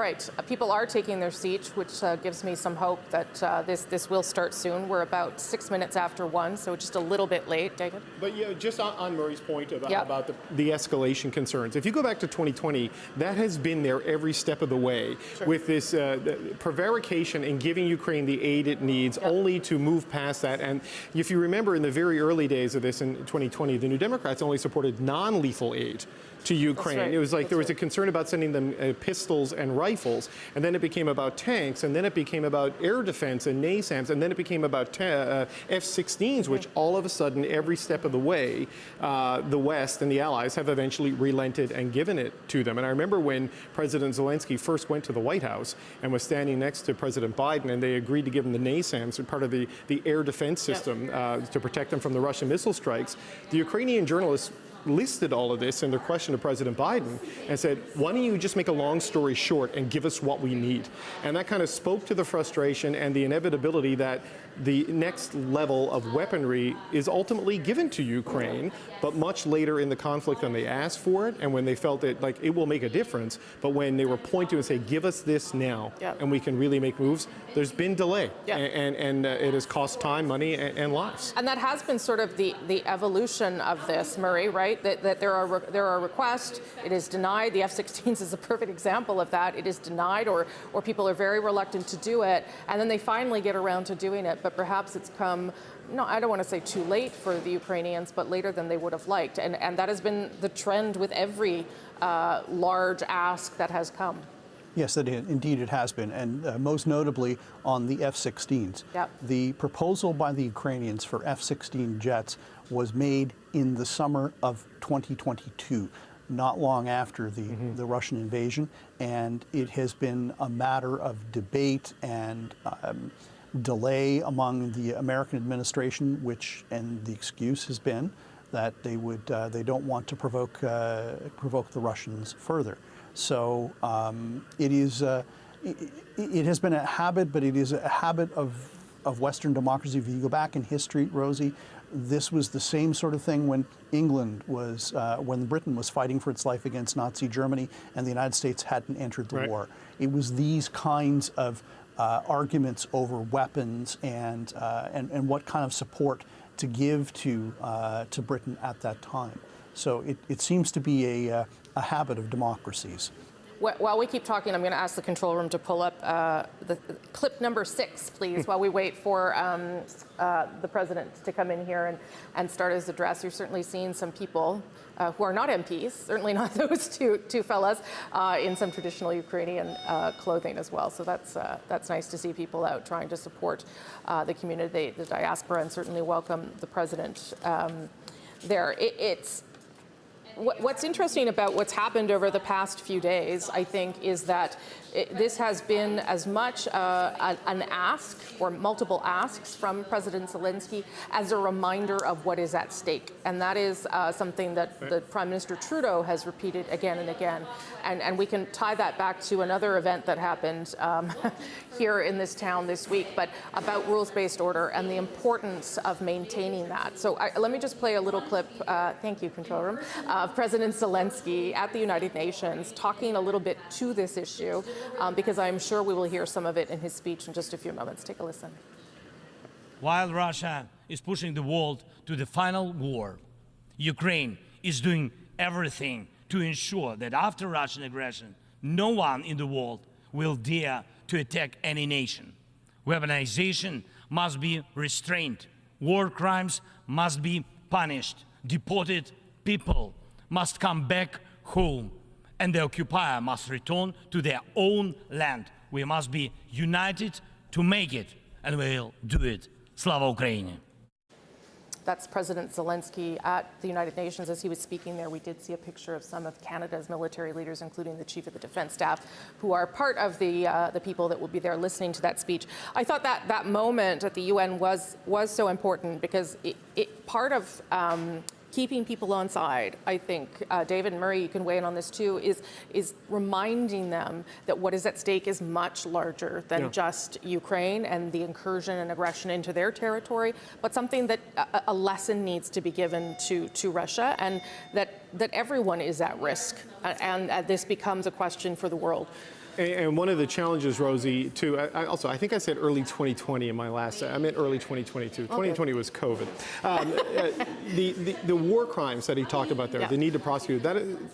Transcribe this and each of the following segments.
Right. People are taking their seats, which gives me some hope that this will start soon. We're about 6 minutes after 1, so just a little bit late, David. But yeah, just on Murray's point about the escalation concerns. If you go back to 2020, that has been there every step of the way with this prevarication in giving Ukraine the aid it needs, only to move past that. And if you remember, in the very early days of this in 2020, the New Democrats only supported non-lethal aid to Ukraine. Right. It was like there was a concern about sending them pistols and rifles, and then it became about tanks, and then it became about air defense and NASAMS, and then it became about F-16s, which all of a sudden, every step of the way, the West and the Allies have eventually relented and given it to them. And I remember when President Zelenskyy first went to the White House and was standing next to President Biden, and they agreed to give him the NASAMS, part of the air defense system, to protect them from the Russian missile strikes. The Ukrainian journalists listed all of this in their question to President Biden and said, why don't you just make a long story short and give us what we need? And that kind of spoke to the frustration and the inevitability that the next level of weaponry is ultimately given to Ukraine, but much later in the conflict than they asked for it, and when they felt that like it will make a difference. But when they were pointing to and say, give us this now, and we can really make moves, there's been delay, and it has cost time, money, and lives. And that has been sort of the evolution of this, Murray, right? That there are requests, it is denied. The F-16s is a perfect example of that. It is denied, or people are very reluctant to do it, and then they finally get around to doing it. But perhaps it's come, no, I don't want to say too late for the Ukrainians, but later than they would have liked. And that has been the trend with every large ask that has come. Yes, indeed it has been, and most notably on the F-16s. The proposal by the Ukrainians for F-16 jets was made in the summer of 2022, not long after the Russian invasion, and it has been a matter of debate and delay among the American administration, and the excuse has been that they don't want to provoke the Russians further. So it has been a habit, but it is a habit of Western democracy. If you go back in history, Rosie, this was the same sort of thing when when Britain was fighting for its life against Nazi Germany and the United States hadn't entered the war. It was these kinds of arguments over weapons and what kind of support to give to Britain at that time. So it seems to be a habit of democracies. While we keep talking, I'm going to ask the control room to pull up the clip number 6, please, while we wait for the president to come in here and start his address. You're certainly seeing some people who are not MPs, certainly not those two fellas, in some traditional Ukrainian clothing as well. So that's nice to see people out trying to support the community, the diaspora, and certainly welcome the president there. What's interesting about what's happened over the past few days, I think, is that this has been as much an ask or multiple asks from President Zelenskyy as a reminder of what is at stake. And that is something that the Prime Minister Trudeau has repeated again and again. And we can tie that back to another event that happened here in this town this week, but about rules-based order and the importance of maintaining that. So let me just play a little clip, thank you, control room, of President Zelenskyy at the United Nations talking a little bit to this issue, because I'm sure we will hear some of it in his speech in just a few moments. Take a listen. While Russia is pushing the world to the final war, Ukraine is doing everything to ensure that after Russian aggression, no one in the world will dare to attack any nation. Weaponization must be restrained. War crimes must be punished. Deported people must come back home, and the occupier must return to their own land. We must be united to make it, and we'll do it. Slava Ukraini! That's President Zelenskyy at the United Nations. As he was speaking there, we did see a picture of some of Canada's military leaders, including the Chief of the Defence Staff, who are part of the people that will be there listening to that speech. I thought that moment at the UN was so important because part of keeping people on side, I think, David and Murray, you can weigh in on this too, is reminding them that what is at stake is much larger than just Ukraine and the incursion and aggression into their territory, but something that a lesson needs to be given to Russia, and that everyone is at risk, and this becomes a question for the world. And one of the challenges, Rosie, too, I think I said early 2020 in my last, I meant early 2022. 2020 was COVID. The war crimes that he talked about there, the need to prosecute,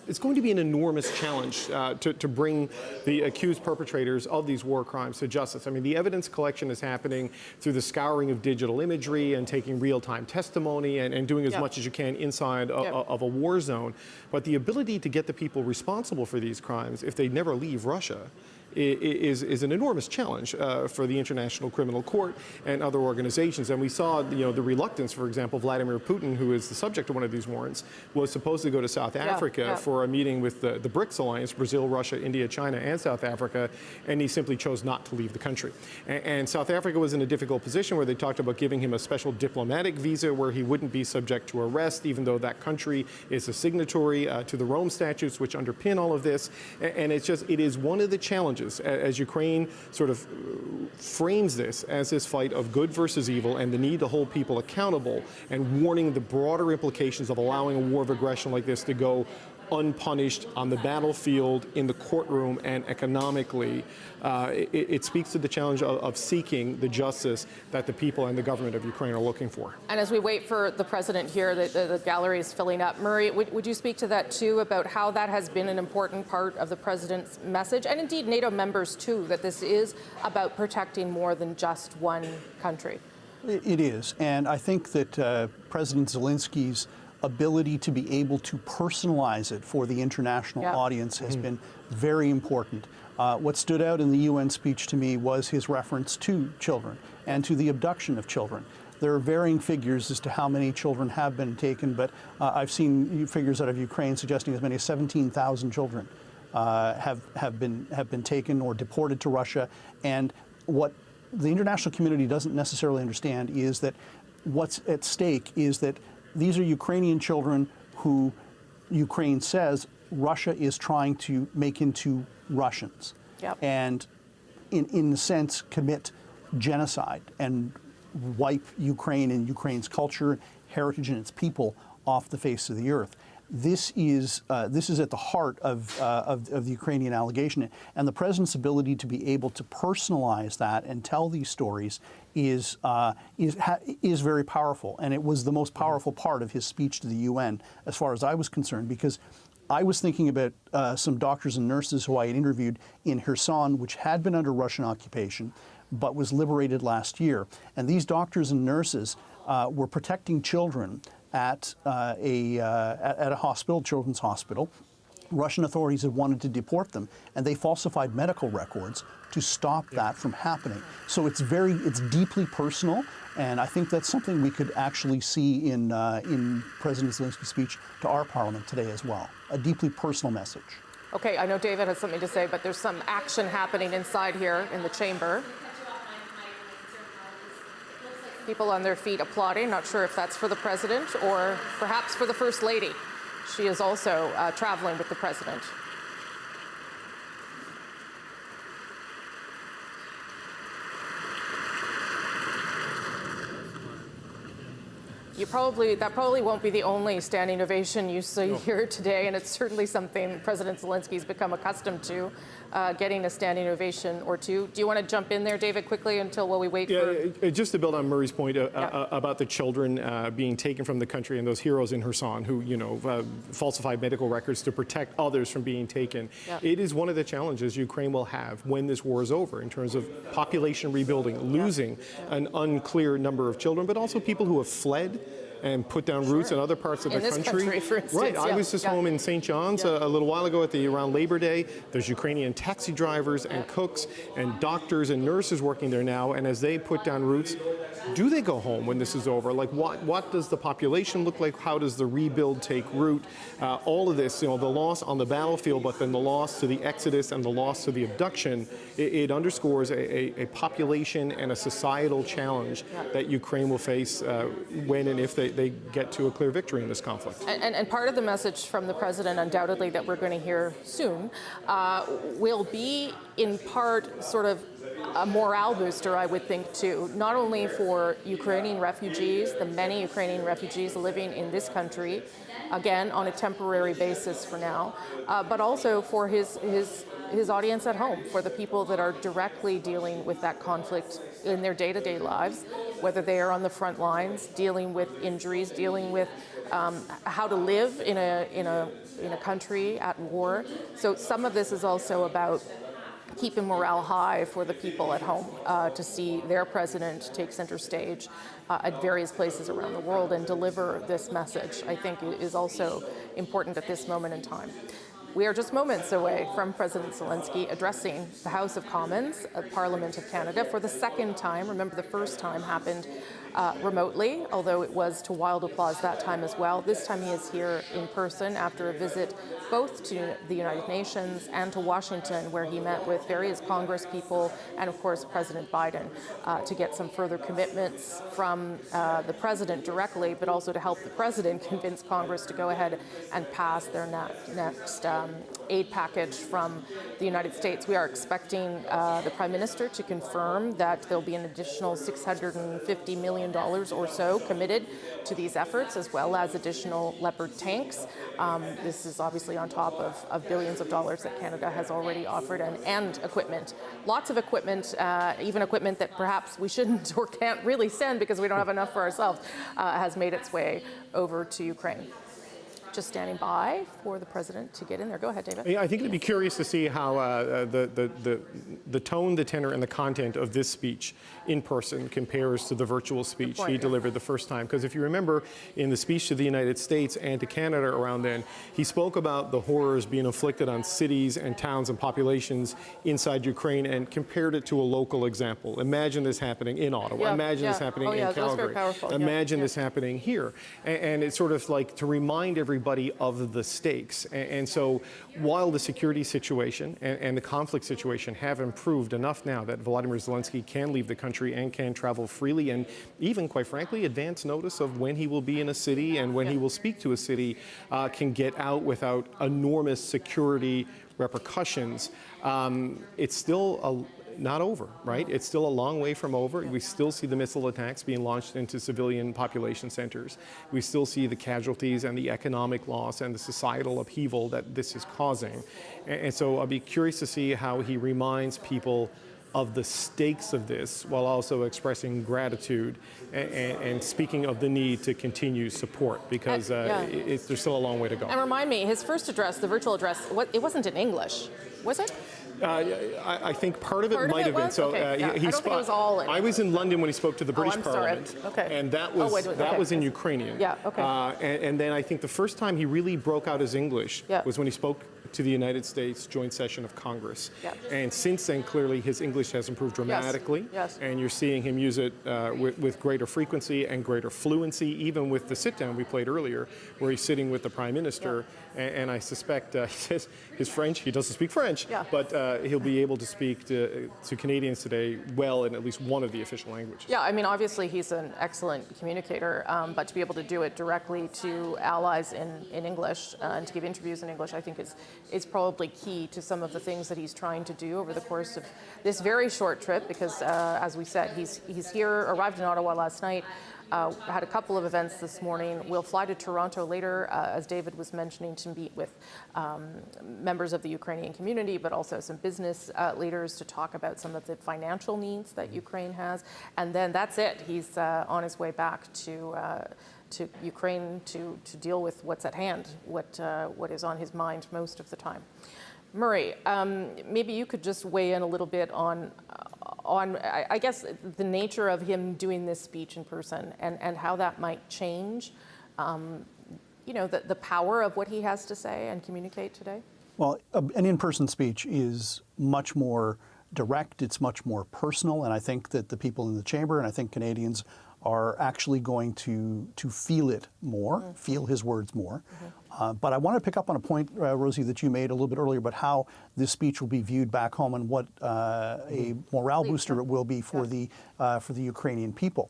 it's going to be an enormous challenge to bring the accused perpetrators of these war crimes to justice. I mean, the evidence collection is happening through the scouring of digital imagery and taking real-time testimony and doing as much as you can inside of a war zone. But the ability to get the people responsible for these crimes, if they never leave Russia, is an enormous challenge for the International Criminal Court and other organizations. And we saw, the reluctance, for example, Vladimir Putin, who is the subject of one of these warrants, was supposed to go to South Africa for a meeting with the BRICS alliance, Brazil, Russia, India, China, and South Africa, and he simply chose not to leave the country. And South Africa was in a difficult position where they talked about giving him a special diplomatic visa where he wouldn't be subject to arrest, even though that country is a signatory to the Rome Statutes, which underpin all of this. And it is one of the challenges as Ukraine sort of frames this as this fight of good versus evil and the need to hold people accountable and warning the broader implications of allowing a war of aggression like this to go unpunished on the battlefield, in the courtroom, and economically. It speaks to the challenge of seeking the justice that the people and the government of Ukraine are looking for. And as we wait for the president here, the gallery is filling up. Murray, would you speak to that too, about how that has been an important part of the president's message, and indeed NATO members too, that this is about protecting more than just one country? It is, and I think that President Zelensky's ability to be able to personalize it for the international audience has been very important. What stood out in the UN speech to me was his reference to children and to the abduction of children. There are varying figures as to how many children have been taken, but I've seen figures out of Ukraine suggesting as many as 17,000 children have been taken or deported to Russia. And what the international community doesn't necessarily understand is that what's at stake is that these are Ukrainian children who Ukraine says Russia is trying to make into Russians. And in a sense commit genocide and wipe Ukraine and Ukraine's culture, heritage, and its people off the face of the earth. This is at the heart of the Ukrainian allegation, and the president's ability to be able to personalize that and tell these stories is very powerful. And it was the most powerful part of his speech to the UN, as far as I was concerned, because I was thinking about some doctors and nurses who I had interviewed in Kherson, which had been under Russian occupation, but was liberated last year. And these doctors and nurses were protecting children at a hospital, children's hospital. Russian authorities had wanted to deport them, and they falsified medical records to stop that from happening. So it's deeply personal, and I think that's something we could actually see in President Zelensky's speech to our parliament today as well. A deeply personal message. Okay, I know David has something to say, but there's some action happening inside here in the chamber. People on their feet applauding. Not sure if that's for the president or perhaps for the First Lady. She is also traveling with the president. That probably won't be the only standing ovation you see here today, and it's certainly something President Zelensky's become accustomed to, getting a standing ovation or two. Do you want to jump in there, David, quickly while we wait for... Just to build on Murray's point about the children being taken from the country and those heroes in Kherson who, falsified medical records to protect others from being taken. It is one of the challenges Ukraine will have when this war is over in terms of population rebuilding, losing an unclear number of children, but also people who have fled and put down roots in other parts of the country. For instance, right. I was just home in St. John's a little while ago around Labor Day. There's Ukrainian taxi drivers and cooks and doctors and nurses working there now. And as they put down roots, do they go home when this is over? Like, what does the population look like? How does the rebuild take root? All of this, the loss on the battlefield, but then the loss to the exodus and the loss to the abduction, it underscores a population and a societal challenge that Ukraine will face when and if they get to a clear victory in this conflict. And part of the message from the president, undoubtedly, that we're going to hear soon, will be in part sort of a morale booster, I would think, too, not only for Ukrainian refugees, the many Ukrainian refugees living in this country, again, on a temporary basis for now, but also for his audience at home, for the people that are directly dealing with that conflict in their day-to-day lives, whether they are on the front lines, dealing with injuries, dealing with how to live in a country at war. So some of this is also about keeping morale high for the people at home to see their president take center stage at various places around the world and deliver this message, I think is also important at this moment in time. We are just moments away from President Zelenskyy addressing the House of Commons, Parliament of Canada, for the second time. Remember, the first time happened remotely, although it was to wild applause that time as well. This time he is here in person after a visit both to the United Nations and to Washington, where he met with various Congress people and, of course, President Biden to get some further commitments from the president directly, but also to help the president convince Congress to go ahead and pass their next aid package from the United States. We are expecting the Prime Minister to confirm that there'll be an additional $650 million or so committed to these efforts, as well as additional Leopard tanks. This is obviously on top of billions of dollars that Canada has already offered, and equipment. Lots of equipment, even equipment that perhaps we shouldn't or can't really send because we don't have enough for ourselves, has made its way over to Ukraine. Just standing by for the president to get in there. Go ahead, David. Yeah, I think it'd be curious to see how the tone, the tenor, and the content of this speech in person compares to the virtual speech he delivered the first time. Because if you remember, in the speech to the United States and to Canada around then, he spoke about the horrors being inflicted on cities and towns and populations inside Ukraine and compared it to a local example. Imagine this happening in Ottawa. Imagine this happening in Calgary. Imagine this happening here. And it's sort of like to remind everybody of the stakes. And so while the security situation and the conflict situation have improved enough now that Volodymyr Zelenskyy can leave the country and can travel freely, and even, quite frankly, advance notice of when he will be in a city and when he will speak to a city, can get out without enormous security repercussions, it's still not over, right? It's still a long way from over. We still see the missile attacks being launched into civilian population centers. We still see the casualties and the economic loss and the societal upheaval that this is causing. And so I'll be curious to see how he reminds people of the stakes of this while also expressing gratitude and speaking of the need to continue support, because there's still a long way to go. And remind me, his first address, the virtual address, it wasn't in English, was it? I think part of it might have been. So I don't think it was all in. I was in London when he spoke to the British Parliament, and that was in Ukrainian. Yeah, okay. And then I think the first time he really broke out his English was when he spoke to the United States Joint Session of Congress. And since then, clearly, his English has improved dramatically. Yes. And you're seeing him use it with greater frequency and greater fluency, even with the sit-down we played earlier, where he's sitting with the Prime Minister. And I suspect he says his French, he doesn't speak French, but he'll be able to speak to Canadians today well in at least one of the official languages. Yeah, I mean, obviously he's an excellent communicator, but to be able to do it directly to allies in English and to give interviews in English, I think is probably key to some of the things that he's trying to do over the course of this very short trip, because as we said, he's here, arrived in Ottawa last night, had a couple of events this morning. We'll fly to Toronto later, as David was mentioning, to meet with members of the Ukrainian community, but also some business leaders to talk about some of the financial needs that Ukraine has. And then that's it. He's on his way back to Ukraine to deal with what's at hand, what is on his mind most of the time. Murray, maybe you could just weigh in a little bit on I guess the nature of him doing this speech in person and how that might change, the power of what he has to say and communicate today. Well, an in-person speech is much more direct, it's much more personal, and I think that the people in the chamber, and I think Canadians, are actually going to feel it more, feel his words more. But I want to pick up on a point, Rosie, that you made a little bit earlier about how this speech will be viewed back home and what a morale booster it will be for the Ukrainian people.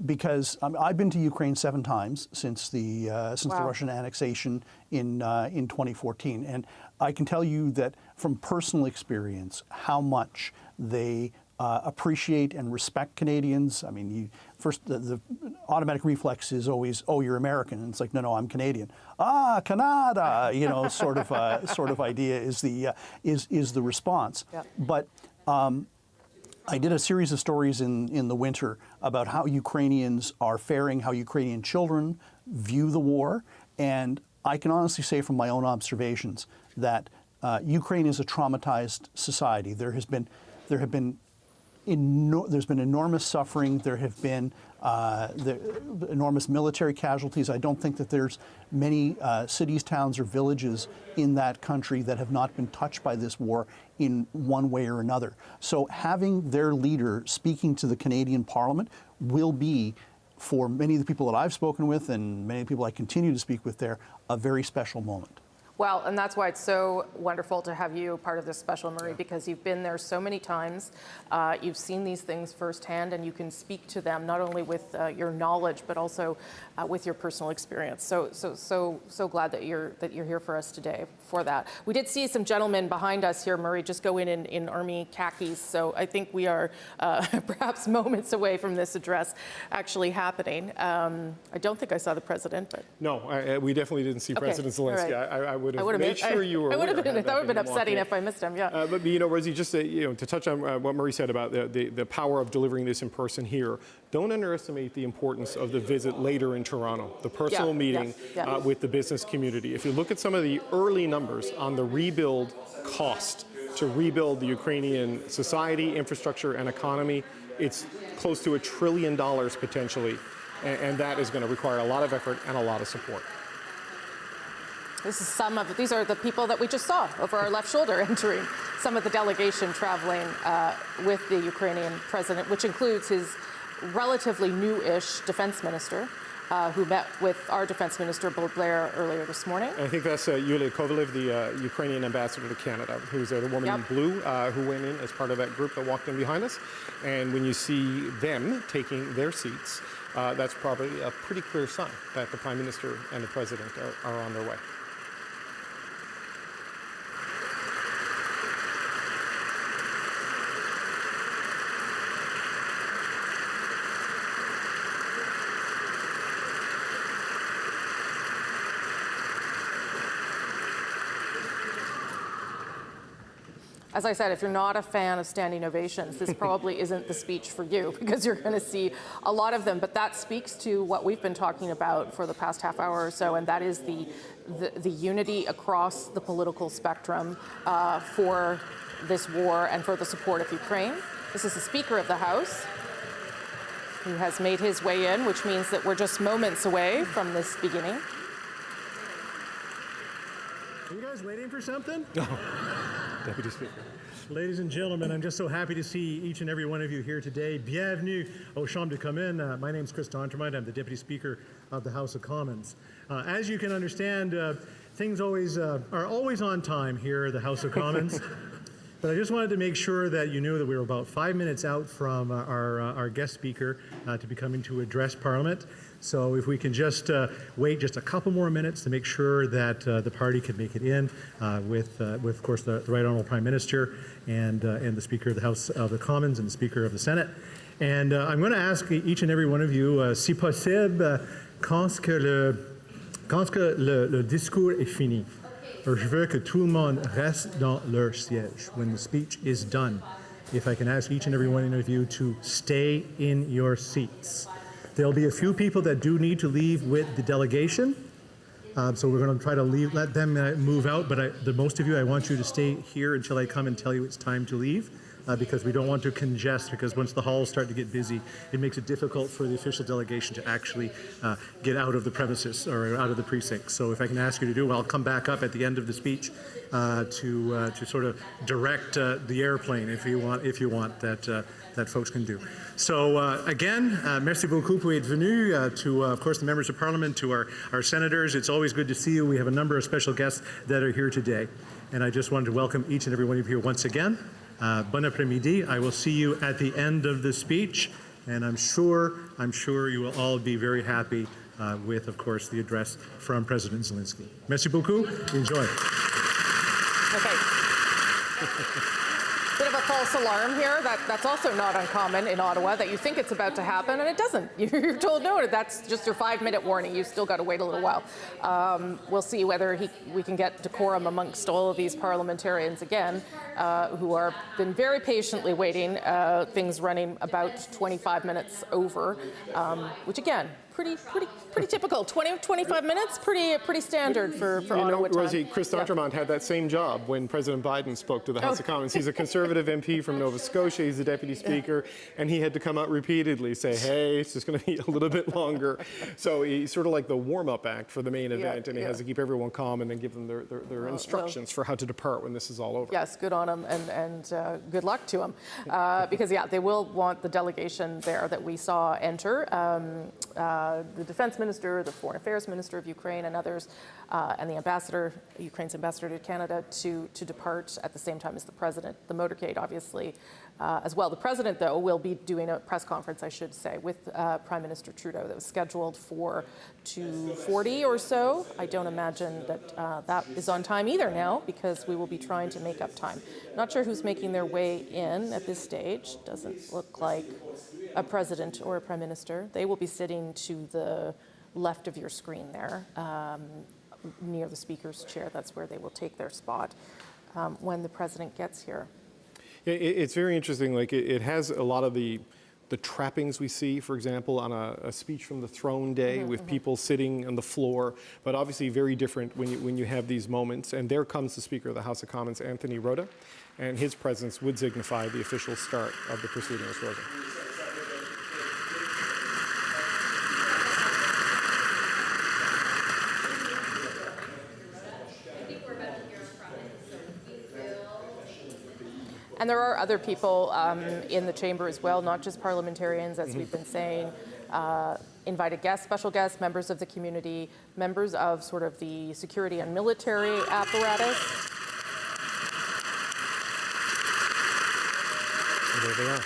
Because I've been to Ukraine 7 times since the Russian annexation in 2014, and I can tell you that from personal experience how much they appreciate and respect Canadians. I mean, first the automatic reflex is always, "Oh, you're American," and it's like, "No, I'm Canadian." "Ah, Canada," sort of idea is the response. Yep. But I did a series of stories in the winter about how Ukrainians are faring, how Ukrainian children view the war, and I can honestly say from my own observations that Ukraine is a traumatized society. There's been enormous suffering. There have been enormous military casualties. I don't think that there's many cities, towns, or villages in that country that have not been touched by this war in one way or another. So having their leader speaking to the Canadian Parliament will be, for many of the people that I've spoken with and many people I continue to speak with there, a very special moment. Well, and that's why it's so wonderful to have you part of this special, Murray, because you've been there so many times. You've seen these things firsthand, and you can speak to them not only with your knowledge, but also with your personal experience. So glad that you're here for us today for that. We did see some gentlemen behind us here, Murray, just go in army khakis. So I think we are perhaps moments away from this address actually happening. I don't think I saw the president, but No, we definitely didn't see President Zelenskyy. Right. I would have made sure you were. That would have aware been upsetting if I missed him. Yeah. But Rosie, just to touch on what Murray said about the power of delivering this in person here, don't underestimate the importance of the visit later in Toronto, the personal meeting with the business community. If you look at some of the early numbers on the rebuild cost to rebuild the Ukrainian society, infrastructure, and economy, it's close to $1 trillion potentially, and that is going to require a lot of effort and a lot of support. These are the people that we just saw over our left shoulder entering some of the delegation traveling with the Ukrainian president, which includes his relatively new-ish defense minister, who met with our defense minister, Bill Blair, earlier this morning. I think that's Yulia Kovalev, the Ukrainian ambassador to Canada, who's the woman in blue who went in as part of that group that walked in behind us. And when you see them taking their seats, that's probably a pretty clear sign that the Prime Minister and the President are on their way. As I said, if you're not a fan of standing ovations, this probably isn't the speech for you, because you're going to see a lot of them. But that speaks to what we've been talking about for the past half hour or so, and that is the unity across the political spectrum for this war and for the support of Ukraine. This is the Speaker of the House, who has made his way in, which means that we're just moments away from this beginning. Are you guys waiting for something? Deputy Speaker. Ladies and gentlemen, I'm just so happy to see each and every one of you here today. Bienvenue aux Chambres de Communes. My name is Chris D'Entremont. I'm the Deputy Speaker of the House of Commons. As you can understand, things are always on time here at the House of Commons. But I just wanted to make sure that you knew that we were about 5 minutes out from our guest speaker to be coming to address Parliament. So if we can just wait just a couple more minutes to make sure that the party can make it in with of course, the Right Honourable Prime Minister and the Speaker of the House of the Commons and the Speaker of the Senate. And I'm going to ask each and every one of you, si possible, quand le discours est fini. Je veux que tout le monde reste dans leur siège when the speech is done. If I can ask each and every one of you to stay in your seats. There'll be a few people that do need to leave with the delegation, so we're going to try to let them move out, but the most of you, I want you to stay here until I come and tell you it's time to leave, because we don't want to congest, because once the halls start to get busy, it makes it difficult for the official delegation to actually get out of the premises or out of the precinct. So if I can ask you to do, I'll come back up at the end of the speech to sort of direct the airplane if you want that folks can do. So again, merci beaucoup pour être venu, to of course the members of Parliament, to our senators. It's always good to see you. We have a number of special guests that are here today. And I just wanted to welcome each and every one of you here once again. Bon après-midi. I will see you at the end of the speech. And I'm sure you will all be very happy with, of course, the address from President Zelenskyy. Merci beaucoup. Enjoy. Okay. Bit of a false alarm here. That's also not uncommon in Ottawa, that you think it's about to happen and it doesn't. You're told, no, that's just your 5-minute warning. You've still got to wait a little while. We'll see whether we can get decorum amongst all of these parliamentarians again, who are been very patiently waiting, things running about 25 minutes over, which again, pretty typical. 25 minutes, pretty standard for Ottawa time. Rosie, Chris D'Entremont had that same job when President Biden spoke to the House of Commons. He's a Conservative MP from Nova Scotia. He's the Deputy Speaker, and he had to come out repeatedly, say, hey, it's just going to be a little bit longer. So he's sort of like the warm-up act for the main event, and he has to keep everyone calm and then give them their instructions for how to depart when this is all over. Yes, good on him, and good luck to him. Because, they will want the delegation there that we saw enter. The Defense Minister, the Foreign Affairs Minister of Ukraine, and others, and the ambassador, Ukraine's ambassador to Canada, to depart at the same time as the president. The motorcade, obviously, as well. The president, though, will be doing a press conference, I should say, with Prime Minister Trudeau that was scheduled for 2:40 or so. I don't imagine that that is on time either now, because we will be trying to make up time. Not sure who's making their way in at this stage. Doesn't look like a president or a prime minister. They will be sitting to the left of your screen there, near the speaker's chair. That's where they will take their spot when the president gets here. It's very interesting. Like it has a lot of the trappings we see, for example, on a speech from the throne day with people sitting on the floor, but obviously very different when you have these moments. And there comes the Speaker of the House of Commons, Anthony Rota, and his presence would signify the official start of the proceedings. Rosa. And there are other people in the chamber as well, not just parliamentarians, as we've been saying, invited guests, special guests, members of the community, members of sort of the security and military apparatus. And there they are.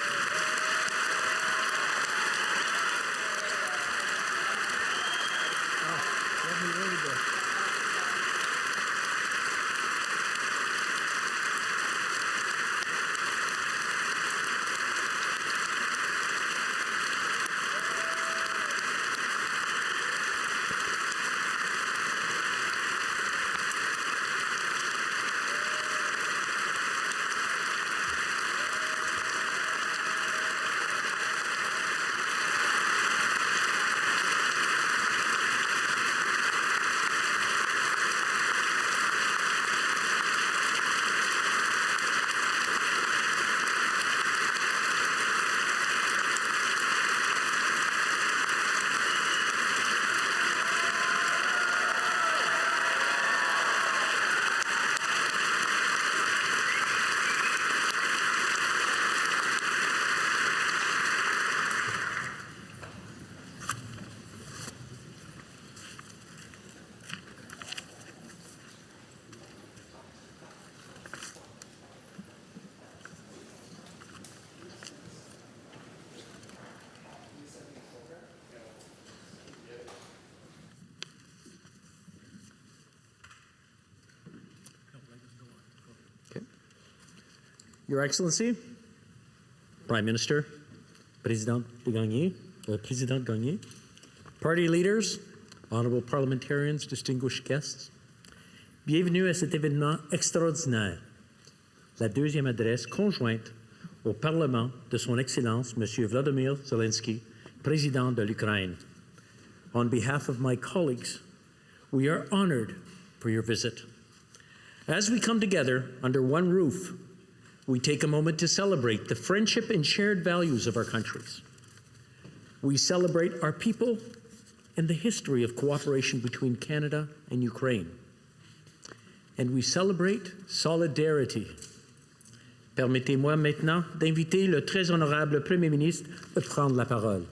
Your Excellency, Prime Minister, Président Gagné, party leaders, honorable parliamentarians, distinguished guests, bienvenue à cet événement extraordinaire, la deuxième adresse conjointe au Parlement de Son Excellence, M. Volodymyr Zelenskyy, Président de l'Ukraine. On behalf of my colleagues, we are honored for your visit. As we come together under one roof, we take a moment to celebrate the friendship and shared values of our countries. We celebrate our people and the history of cooperation between Canada and Ukraine. And we celebrate solidarity. Permettez-moi maintenant d'inviter le très honorable Premier ministre à prendre la parole.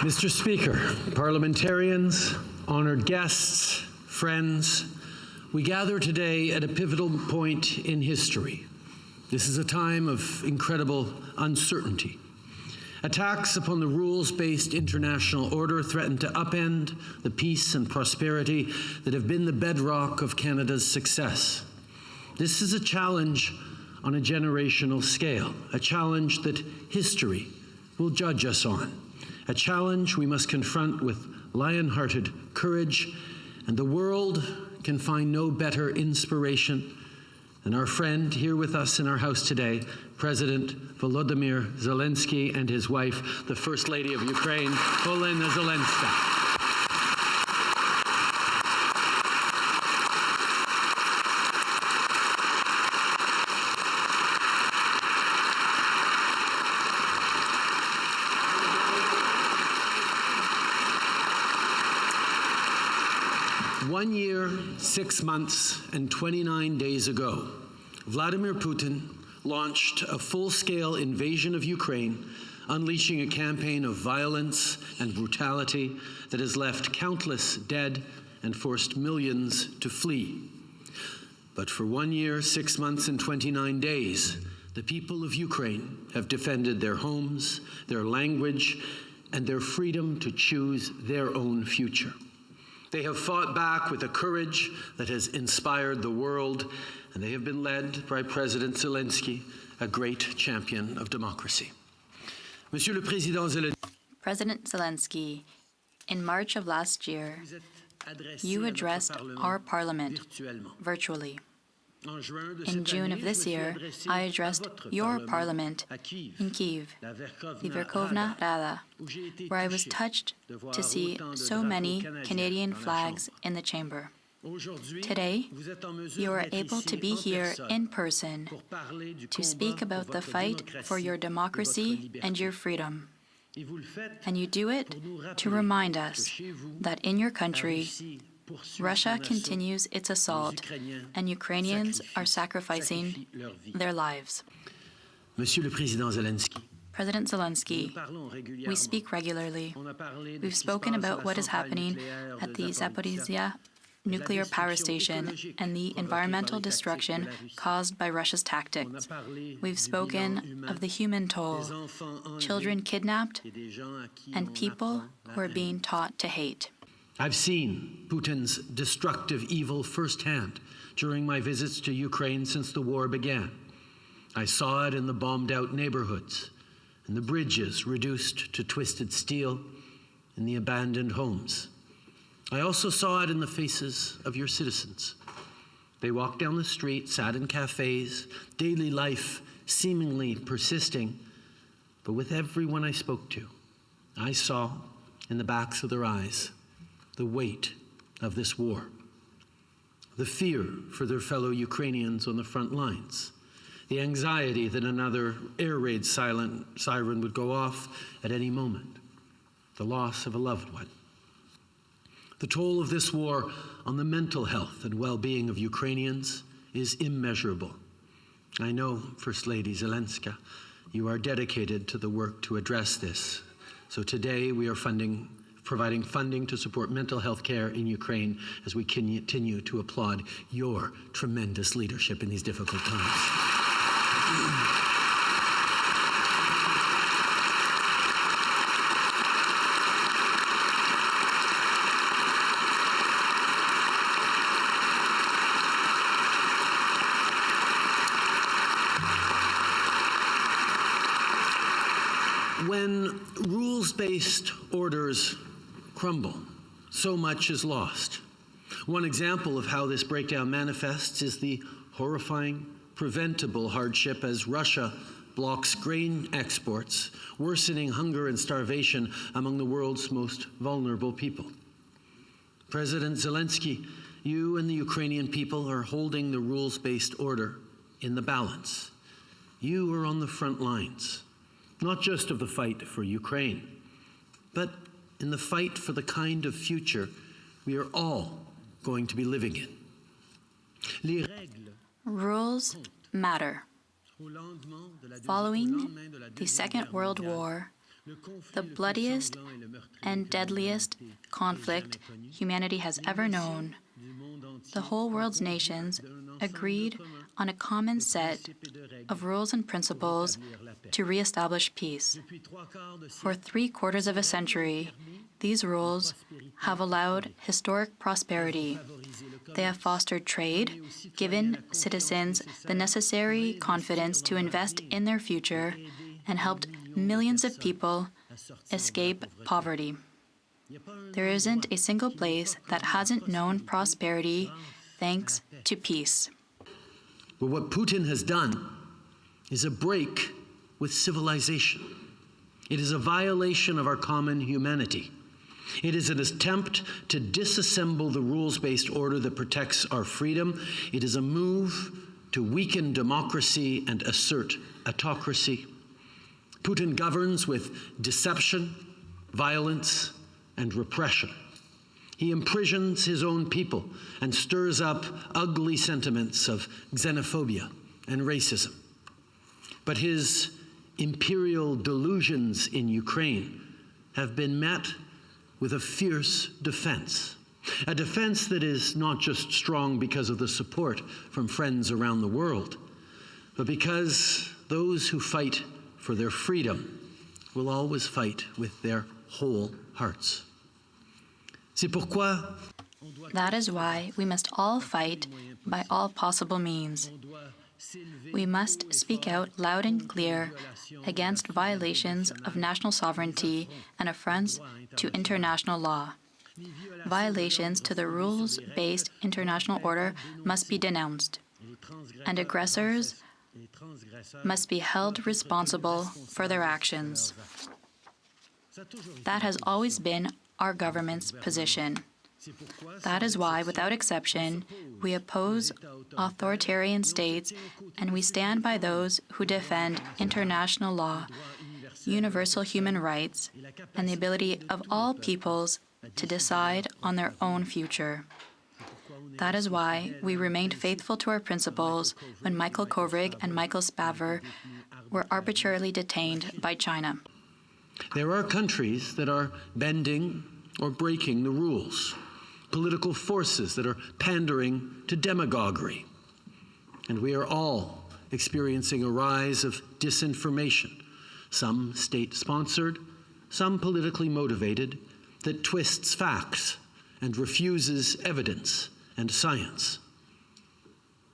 Mr. Speaker, parliamentarians, honored guests, friends, We gather today at a pivotal point in history. This is a time of incredible uncertainty. Attacks upon the rules-based international order threaten to upend the peace and prosperity that have been the bedrock of Canada's success. This is a challenge on a generational scale, a challenge that history will judge us on, a challenge we must confront with lion-hearted courage, and the world can find no better inspiration than our friend here with us in our house today, President Volodymyr Zelenskyy, and his wife, the First Lady of Ukraine, Olena Zelenska. One year, 6 months, and 29 days ago, Vladimir Putin launched a full-scale invasion of Ukraine, unleashing a campaign of violence and brutality that has left countless dead and forced millions to flee. But for 1 year, 6 months, and 29 days, the people of Ukraine have defended their homes, their language, and their freedom to choose their own future. They have fought back with a courage that has inspired the world, and they have been led by President Zelenskyy, a great champion of democracy. Monsieur le Président Zelenskyy, President Zelenskyy, in March of last year, you addressed our parliament virtually. In June of this year, I addressed your parliament in Kyiv, the Verkhovna Rada, where I was touched to see so many Canadian flags in the chamber. Today, you are able to be here in person to speak about the fight for your democracy and your freedom. And you do it to remind us that in your country, Russia continues its assault, and Ukrainians are sacrificing their lives. Monsieur le Président Zelenskyy, President Zelenskyy, we speak regularly. We've spoken about what is happening at the Zaporizhzhia nuclear power station and the environmental destruction caused by Russia's tactics. We've spoken of the human toll, children kidnapped, and people who are being taught to hate. I've seen Putin's destructive evil firsthand during my visits to Ukraine since the war began. I saw it in the bombed-out neighborhoods, in the bridges reduced to twisted steel, in the abandoned homes. I also saw it in the faces of your citizens. They walked down the street, sat in cafes, daily life seemingly persisting, but with everyone I spoke to, I saw in the backs of their eyes the weight of this war, the fear for their fellow Ukrainians on the front lines, the anxiety that another air raid siren would go off at any moment, the loss of a loved one. The toll of this war on the mental health and well-being of Ukrainians is immeasurable. I know, First Lady Zelenska, you are dedicated to the work to address this. So today we are providing funding to support mental health care in Ukraine as we continue to applaud your tremendous leadership in these difficult times. When rules-based orders crumble, so much is lost. One example of how this breakdown manifests is the horrifying, preventable hardship as Russia blocks grain exports, worsening hunger and starvation among the world's most vulnerable people. President Zelenskyy, you and the Ukrainian people are holding the rules-based order in the balance. You are on the front lines, not just of the fight for Ukraine, but in the fight for the kind of future we are all going to be living in. Rules matter. Following the Second World War, the bloodiest and deadliest conflict humanity has ever known. The whole world's nations agreed on a common set of rules and principles to reestablish peace. For 3/4 of a century, these rules have allowed historic prosperity. They have fostered trade, given citizens the necessary confidence to invest in their future, and helped millions of people escape poverty. There isn't a single place that hasn't known prosperity thanks to peace. But what Putin has done is a break with civilization. It is a violation of our common humanity. It is an attempt to disassemble the rules-based order that protects our freedom. It is a move to weaken democracy and assert autocracy. Putin governs with deception, violence, and repression. He imprisons his own people and stirs up ugly sentiments of xenophobia and racism. But his imperial delusions in Ukraine have been met with a fierce defense. A defense that is not just strong because of the support from friends around the world, but because those who fight for their freedom will always fight with their whole hearts. C'est pourquoi that is why we must all fight by all possible means. We must speak out loud and clear against violations of national sovereignty and affronts to international law. Violations to the rules-based international order must be denounced, and aggressors must be held responsible for their actions. That has always been our government's position. That is why, without exception, we oppose authoritarian states and we stand by those who defend international law, universal human rights, and the ability of all peoples to decide on their own future. That is why we remained faithful to our principles when Michael Kovrig and Michael Spavor were arbitrarily detained by China. there are countries that are bending or breaking the rules, political forces that are pandering to demagoguery. And we are all experiencing a rise of disinformation, some state-sponsored, some politically motivated, that twists facts and refuses evidence and science.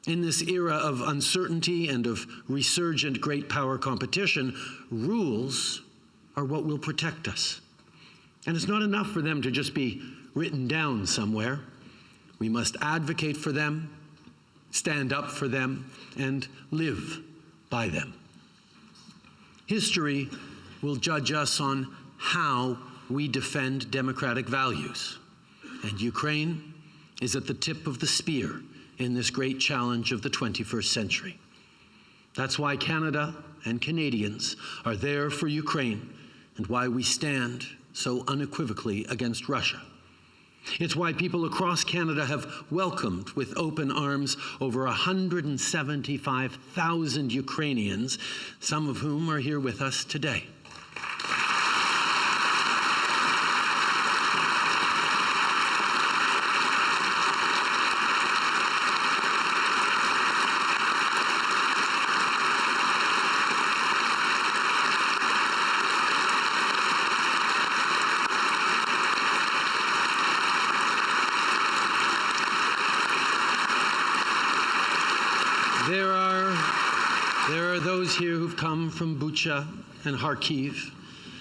In this era of uncertainty and of resurgent great power competition, rules are what will protect us. And it's not enough for them to just be written down somewhere. We must advocate for them, stand up for them, and live by them. History will judge us on how we defend democratic values. And Ukraine is at the tip of the spear in this great challenge of the 21st century. That's why Canada and Canadians are there for Ukraine and why we stand so unequivocally against Russia. It's why people across Canada have welcomed with open arms over 175,000 Ukrainians, some of whom are here with us today. There are those here who've come from Bucha and Kharkiv.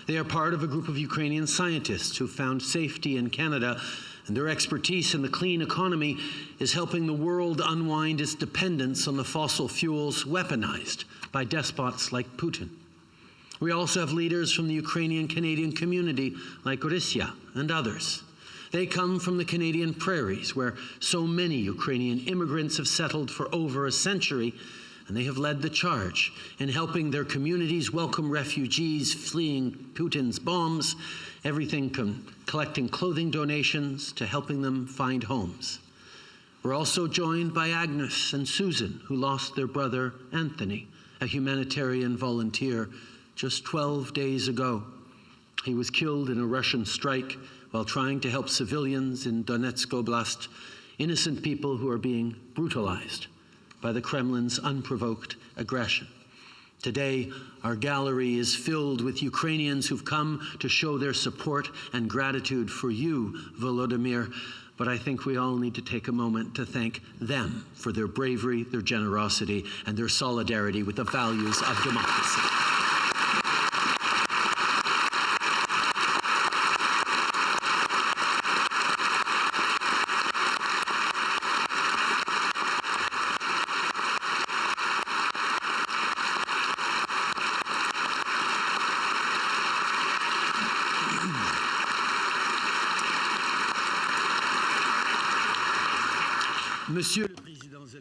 They are part of a group of Ukrainian scientists who found safety in Canada, and their expertise in the clean economy is helping the world unwind its dependence on the fossil fuels weaponized by despots like Putin. We also have leaders from the Ukrainian-Canadian community like Orisia and others. They come from the Canadian prairies, where so many Ukrainian immigrants have settled for over a century, and they have led the charge in helping their communities welcome refugees fleeing Putin's bombs, everything from collecting clothing donations to helping them find homes. We're also joined by Agnes and Susan, who lost their brother Anthony, a humanitarian volunteer, just 12 days ago. He was killed in a Russian strike while trying to help civilians in Donetsk Oblast, innocent people who are being brutalized by the Kremlin's unprovoked aggression. Today, our gallery is filled with Ukrainians who've come to show their support and gratitude for you, Volodymyr, but I think we all need to take a moment to thank them for their bravery, their generosity, and their solidarity with the values of democracy.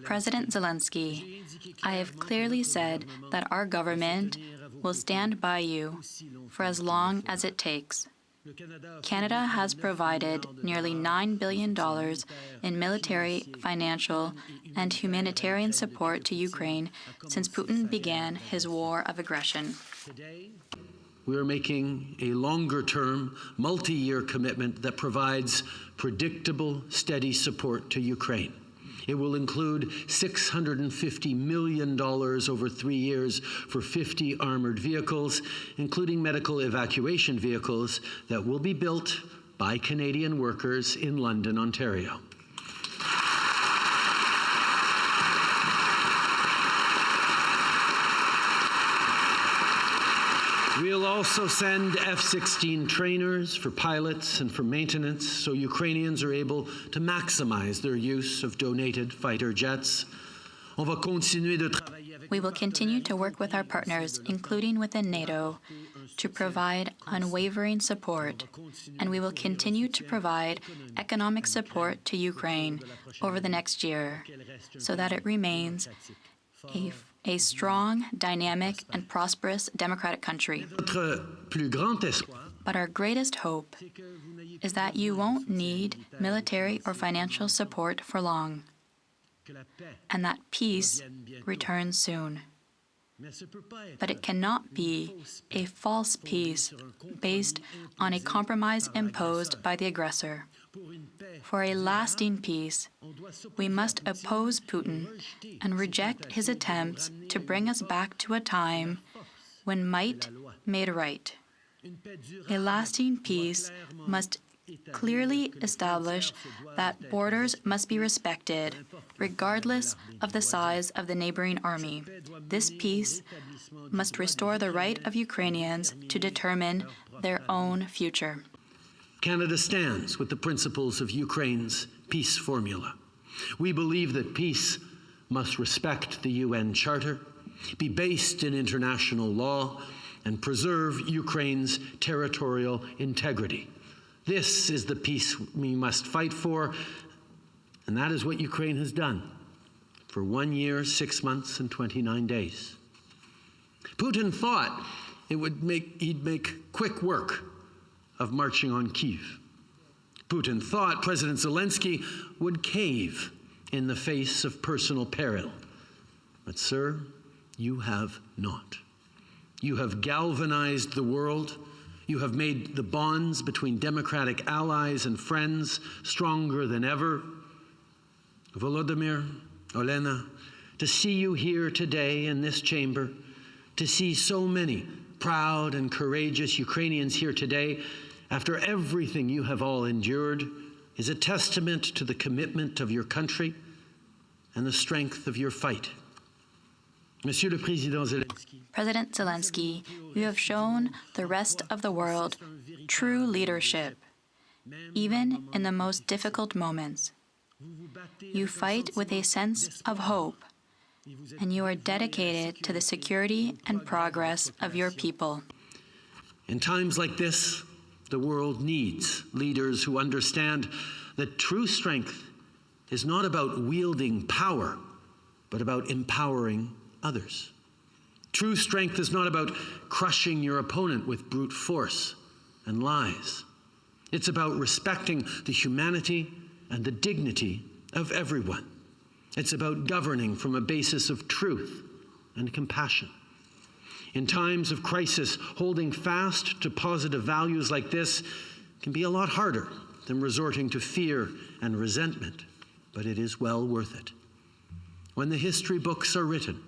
President Zelenskyy, I have clearly said that our government will stand by you for as long as it takes. Canada has provided nearly $9 billion in military, financial, and humanitarian support to Ukraine since Putin began his war of aggression. We are making a longer-term, multi-year commitment that provides predictable, steady support to Ukraine. It will include $650 million over 3 years for 50 armored vehicles, including medical evacuation vehicles that will be built by Canadian workers in London, Ontario. We'll also send F-16 trainers for pilots and for maintenance so Ukrainians are able to maximize their use of donated fighter jets. We will continue to work with our partners, including within NATO, to provide unwavering support, and we will continue to provide economic support to Ukraine over the next year so that it remains a strong, dynamic, and prosperous democratic country. But our greatest hope is that you won't need military or financial support for long, and that peace returns soon. But it cannot be a false peace based on a compromise imposed by the aggressor. For a lasting peace, we must oppose Putin and reject his attempts to bring us back to a time when might made right. A lasting peace must clearly establish that borders must be respected, regardless of the size of the neighboring army. This peace must restore the right of Ukrainians to determine their own future. Canada stands with the principles of Ukraine's peace formula. We believe that peace must respect the UN Charter, be based in international law, and preserve Ukraine's territorial integrity. This is the peace we must fight for, and that is what Ukraine has done for 1 year, 6 months, and 29 days. Putin thought he'd make quick work of marching on Kyiv. Putin thought President Zelenskyy would cave in the face of personal peril. But, sir, you have not. You have galvanized the world. You have made the bonds between democratic allies and friends stronger than ever. Volodymyr, Olena, to see you here today in this chamber, to see so many proud and courageous Ukrainians here today, after everything you have all endured, is a testament to the commitment of your country and the strength of your fight. Monsieur le Président Zelenskyy. President Zelenskyy, you have shown the rest of the world true leadership, even in the most difficult moments. You fight with a sense of hope, and you are dedicated to the security and progress of your people. In times like this, the world needs leaders who understand that true strength is not about wielding power, but about empowering others. True strength is not about crushing your opponent with brute force and lies. It's about respecting the humanity and the dignity of everyone. It's about governing from a basis of truth and compassion. In times of crisis, holding fast to positive values like this can be a lot harder than resorting to fear and resentment, but it is well worth it. When the history books are written,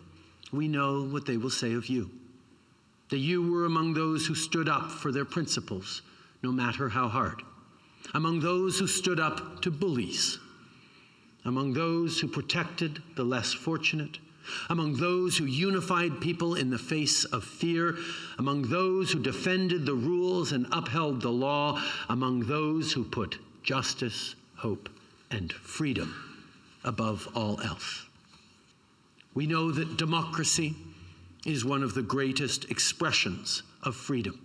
we know what they will say of you. That you were among those who stood up for their principles, no matter how hard. Among those who stood up to bullies. Among those who protected the less fortunate. Among those who unified people in the face of fear. Among those who defended the rules and upheld the law. Among those who put justice, hope, and freedom above all else. We know that democracy is one of the greatest expressions of freedom.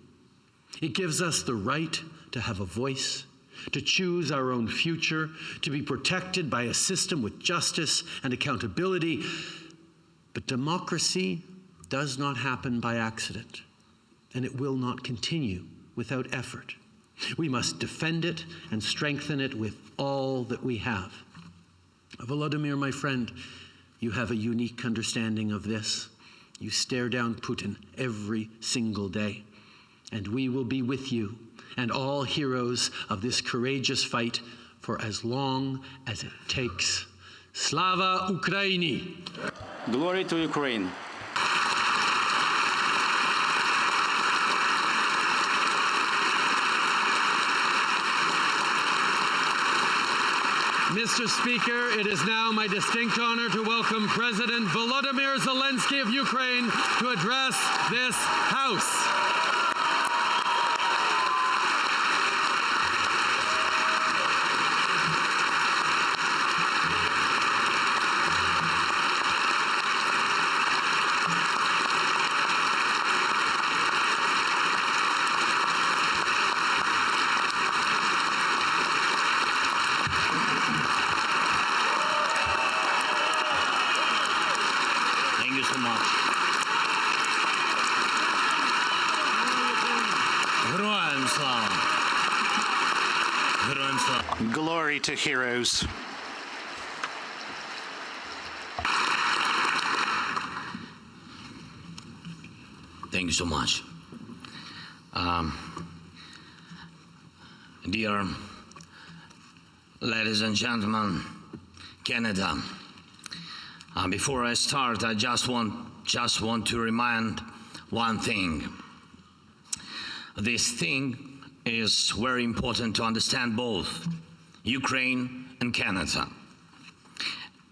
It gives us the right to have a voice, to choose our own future, to be protected by a system with justice and accountability. But democracy does not happen by accident, and it will not continue without effort. We must defend it and strengthen it with all that we have. Volodymyr, my friend, you have a unique understanding of this. You stare down Putin every single day, and we will be with you and all heroes of this courageous fight for as long as it takes. Slava Ukraini! Glory to Ukraine! Mr. Speaker, it is now my distinct honor to welcome President Volodymyr Zelenskyy of Ukraine to address this House. Thank you so much. Героям слава. Героям слава. Glory to heroes. Thank you so much. Dear ladies and gentlemen, Canada, before I start, I just want to remind one thing. This thing is very important to understand both Ukraine and Canada,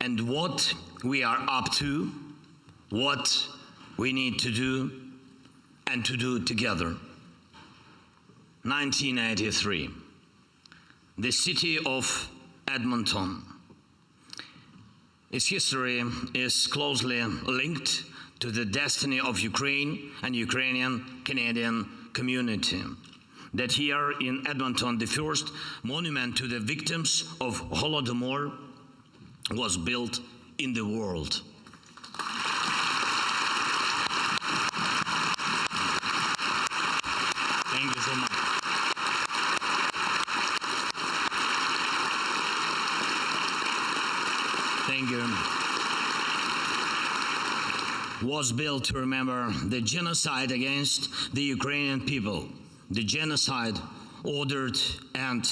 and what we are up to, what we need to do, and to do together. 1983, the city of Edmonton. Its history is closely linked to the destiny of Ukraine and Ukrainian Canadian community. That here in Edmonton, the first monument to the victims of Holodomor was built in the world. Thank you so much. Thank you. Was built to remember the genocide against the Ukrainian people, the genocide ordered and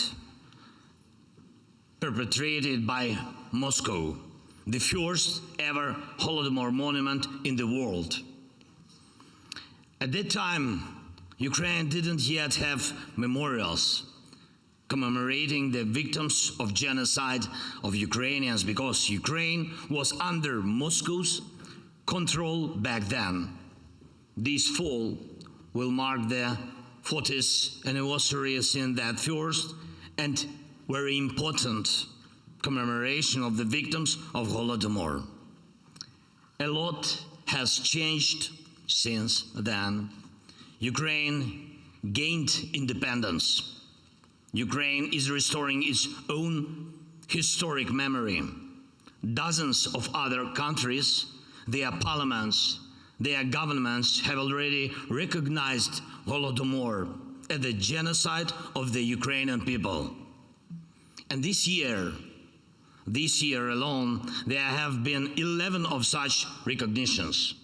perpetrated by Moscow, the first ever Holodomor monument in the world. At that time, Ukraine didn't yet have memorials commemorating the victims of genocide of Ukrainians, because Ukraine was under Moscow's control back then. This fall will mark the 40th anniversary in that first and very important commemoration of the victims of Holodomor. A lot has changed since then. Ukraine gained independence. Ukraine is restoring its own historic memory. Dozens of other countries, their parliaments, their governments have already recognized Holodomor as the genocide of the Ukrainian people. And this year alone, there have been 11 of such recognitions.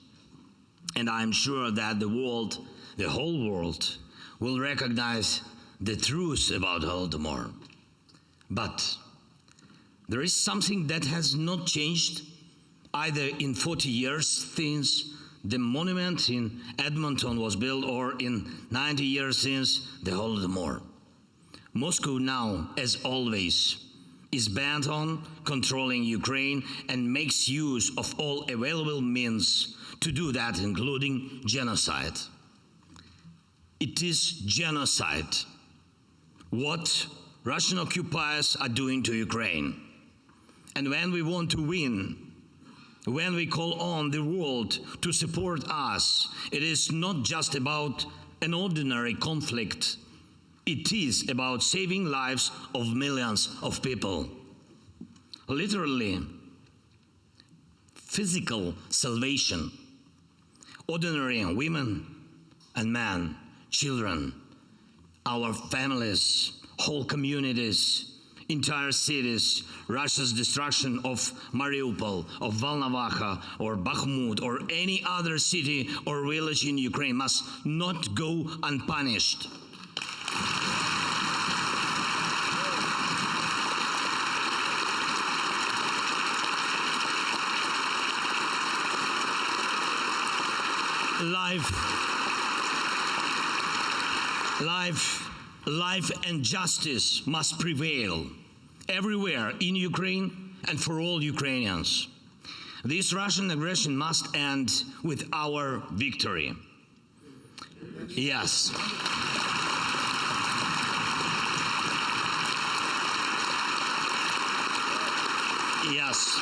And I'm sure that the world, the whole world, will recognize the truth about Holodomor. But there is something that has not changed either in 40 years since the monument in Edmonton was built or in 90 years since the Holodomor. Moscow now, as always, is bent on controlling Ukraine and makes use of all available means to do that, including genocide. It is genocide what Russian occupiers are doing to Ukraine. And when we want to win, when we call on the world to support us, it is not just about an ordinary conflict. It is about saving lives of millions of people. Literally, physical salvation. Ordinary women and men, children, our families, whole communities, entire cities. Russia's destruction of Mariupol, of Volnovakha, or Bakhmut, or any other city or village in Ukraine must not go unpunished. Life and justice must prevail everywhere in Ukraine and for all Ukrainians. This Russian aggression must end with our victory. Yes. Yes.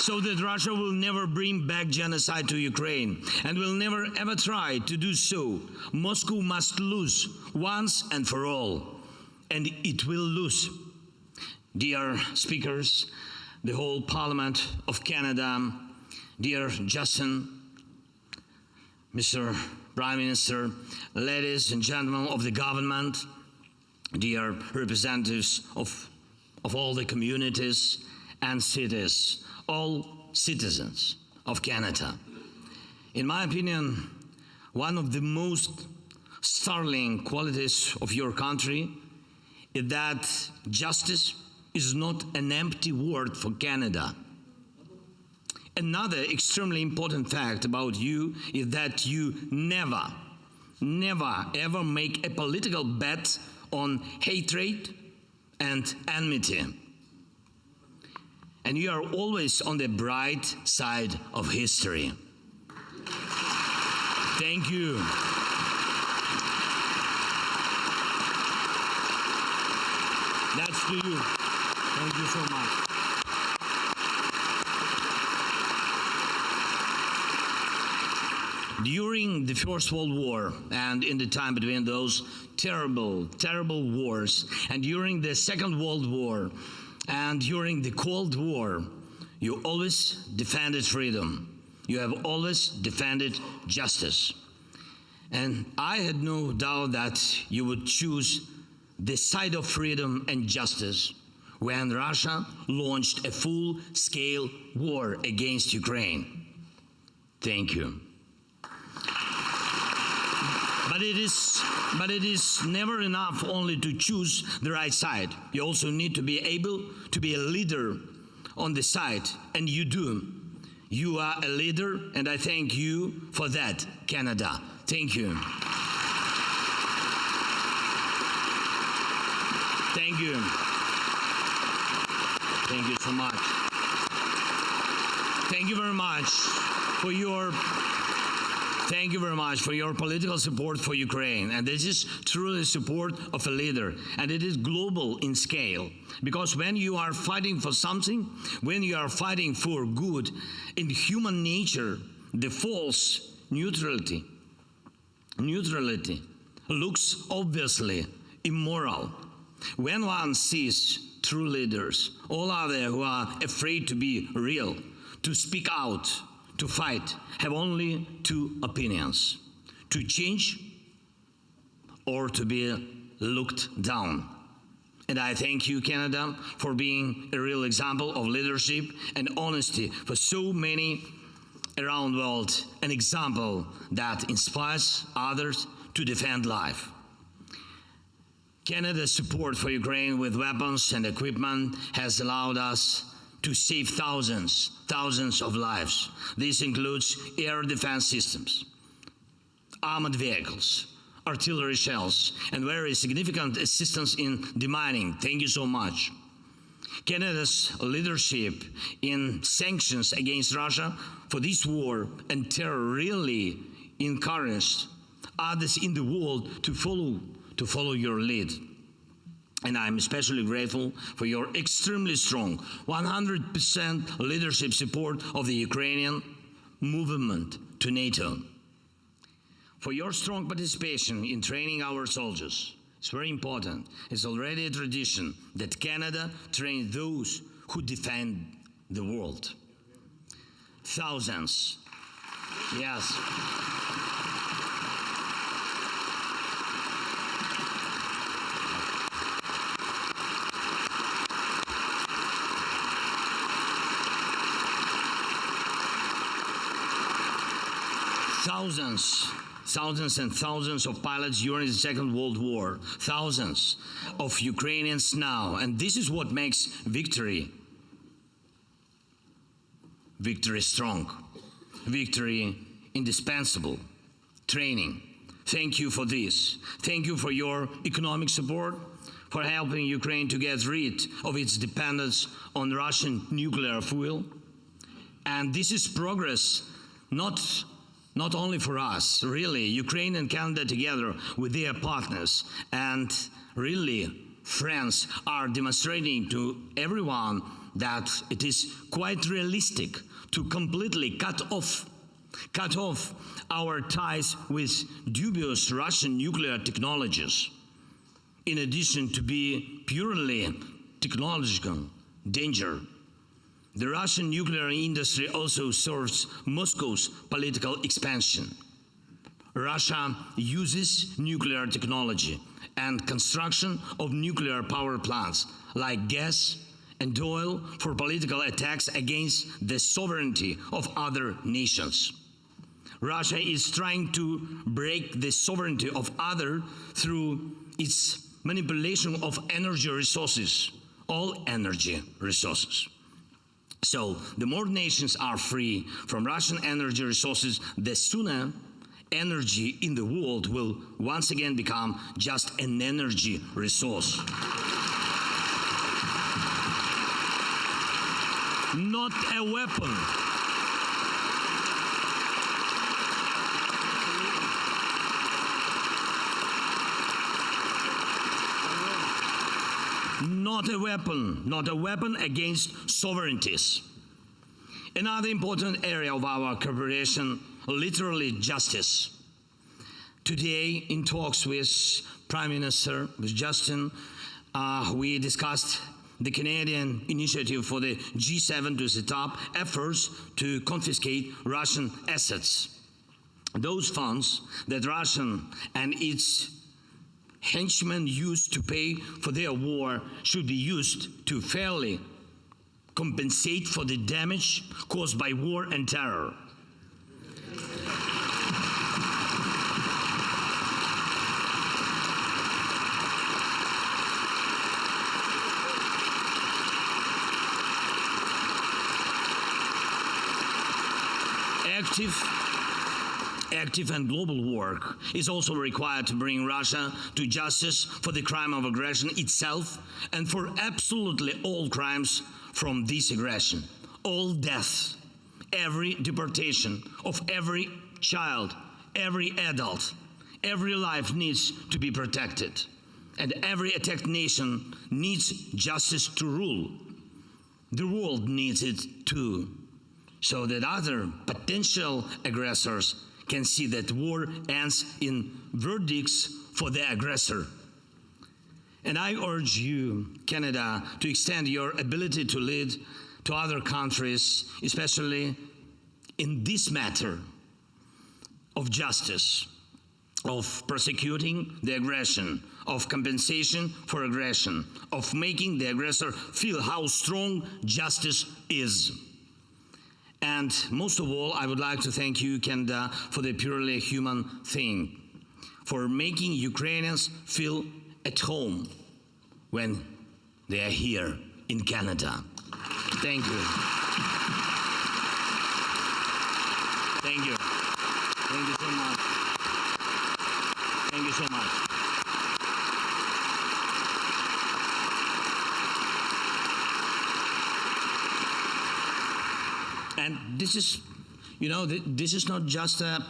So that Russia will never bring back genocide to Ukraine and will never ever try to do so. Moscow must lose once and for all, and it will lose. Dear speakers, the whole Parliament of Canada, dear Justin, Mr. Prime Minister, ladies and gentlemen of the government, dear representatives of all the communities and cities, all citizens of Canada. In my opinion, one of the most startling qualities of your country is that justice is not an empty word for Canada. Another extremely important fact about you is that you never ever make a political bet on hatred and enmity. And you are always on the bright side of history. Thank you. That's to you. Thank you so much. During the First World War and in the time between those terrible wars, and during the Second World War, and during the Cold War, you always defended freedom. You have always defended justice. And I had no doubt that you would choose the side of freedom and justice when Russia launched a full-scale war against Ukraine. Thank you. But it is never enough only to choose the right side. You also need to be able to be a leader on the side, and you do. You are a leader, and I thank you for that, Canada. Thank you. Thank you. Thank you so much. Thank you very much for your political support for Ukraine. And this is truly support of a leader. And it is global in scale. Because when you are fighting for something, when you are fighting for good, in human nature, the false neutrality looks obviously immoral. When one sees true leaders, all others who are afraid to be real, to speak out, to fight, have only two opinions: to change or to be looked down. And I thank you, Canada, for being a real example of leadership and honesty for so many around the world, an example that inspires others to defend life. Canada's support for Ukraine with weapons and equipment has allowed us to save thousands of lives. This includes air defense systems, armored vehicles, artillery shells, and very significant assistance in demining. Thank you so much. Canada's leadership in sanctions against Russia for this war and terror really encouraged others in the world to follow your lead. And I'm especially grateful for your extremely strong 100% leadership support of the Ukrainian movement to NATO. For your strong participation in training our soldiers. It's very important. It's already a tradition that Canada trains those who defend the world. Thousands. Yes. Thousands and thousands of pilots during the Second World War, thousands of Ukrainians now, and this is what makes victory strong, victory indispensable, training. Thank you for this. Thank you for your economic support, for helping Ukraine to get rid of its dependence on Russian nuclear fuel. And this is progress, not only for us, really, Ukraine and Canada together with their partners and really friends are demonstrating to everyone that it is quite realistic to completely cut off our ties with dubious Russian nuclear technologies, in addition to be purely technological danger. The Russian nuclear industry also serves Moscow's political expansion. Russia uses nuclear technology and construction of nuclear power plants like gas and oil for political attacks against the sovereignty of other nations. Russia is trying to break the sovereignty of others through its manipulation of energy resources, all energy resources. So the more nations are free from Russian energy resources, the sooner energy in the world will once again become just an energy resource. Not a weapon. Not a weapon against sovereignties. Another important area of our cooperation, literally justice. Today, in talks with Prime Minister, with Justin, we discussed the Canadian initiative for the G7 to set up efforts to confiscate Russian assets. Those funds that Russia and its henchmen used to pay for their war should be used to fairly compensate for the damage caused by war and terror. Active and global work is also required to bring Russia to justice for the crime of aggression itself and for absolutely all crimes from this aggression. All deaths, every deportation of every child, every adult, every life needs to be protected. And every attacked nation needs justice to rule. The world needs it too, so that other potential aggressors can see that war ends in verdicts for the aggressor. And I urge you, Canada, to extend your ability to lead to other countries, especially in this matter of justice. of prosecuting the aggression, of compensation for aggression, of making the aggressor feel how strong justice is. And most of all, I would like to thank you, Canada, for the purely human thing, for making Ukrainians feel at home when they are here in Canada. Thank you. Thank you. Thank you so much. Thank you so much. And this is, you know, this is not just a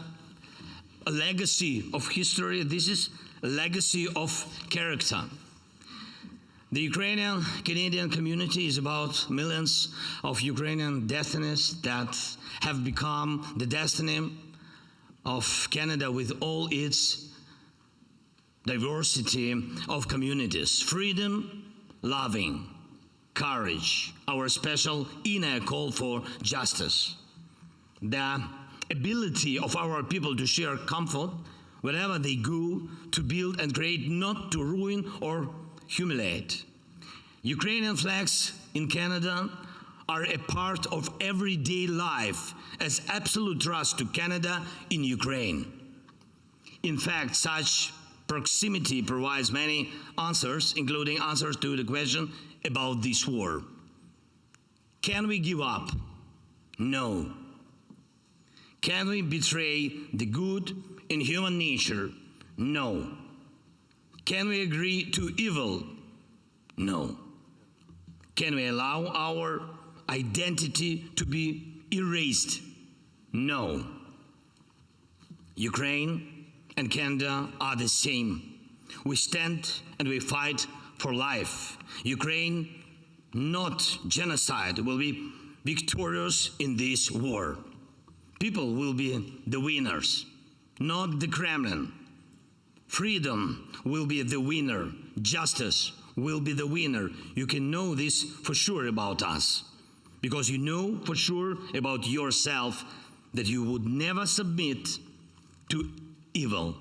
legacy of history, this is a legacy of character. The Ukrainian-Canadian community is about millions of Ukrainian destinies that have become the destiny of Canada with all its diversity of communities. Freedom, loving, courage, our special inner call for justice. The ability of our people to share comfort wherever they go, to build and create, not to ruin or humiliate. Ukrainian flags in Canada are a part of everyday life as absolute trust to Canada in Ukraine. In fact, such proximity provides many answers, including answers to the question about this war. Can we give up? No. Can we betray the good in human nature? No. Can we agree to evil? No. Can we allow our identity to be erased? No. Ukraine and Canada are the same. We stand and we fight for life. Ukraine, not genocide, will be victorious in this war. People will be the winners, not the Kremlin. Freedom will be the winner. Justice will be the winner. You can know this for sure about us, because you know for sure about yourself that you would never submit to evil.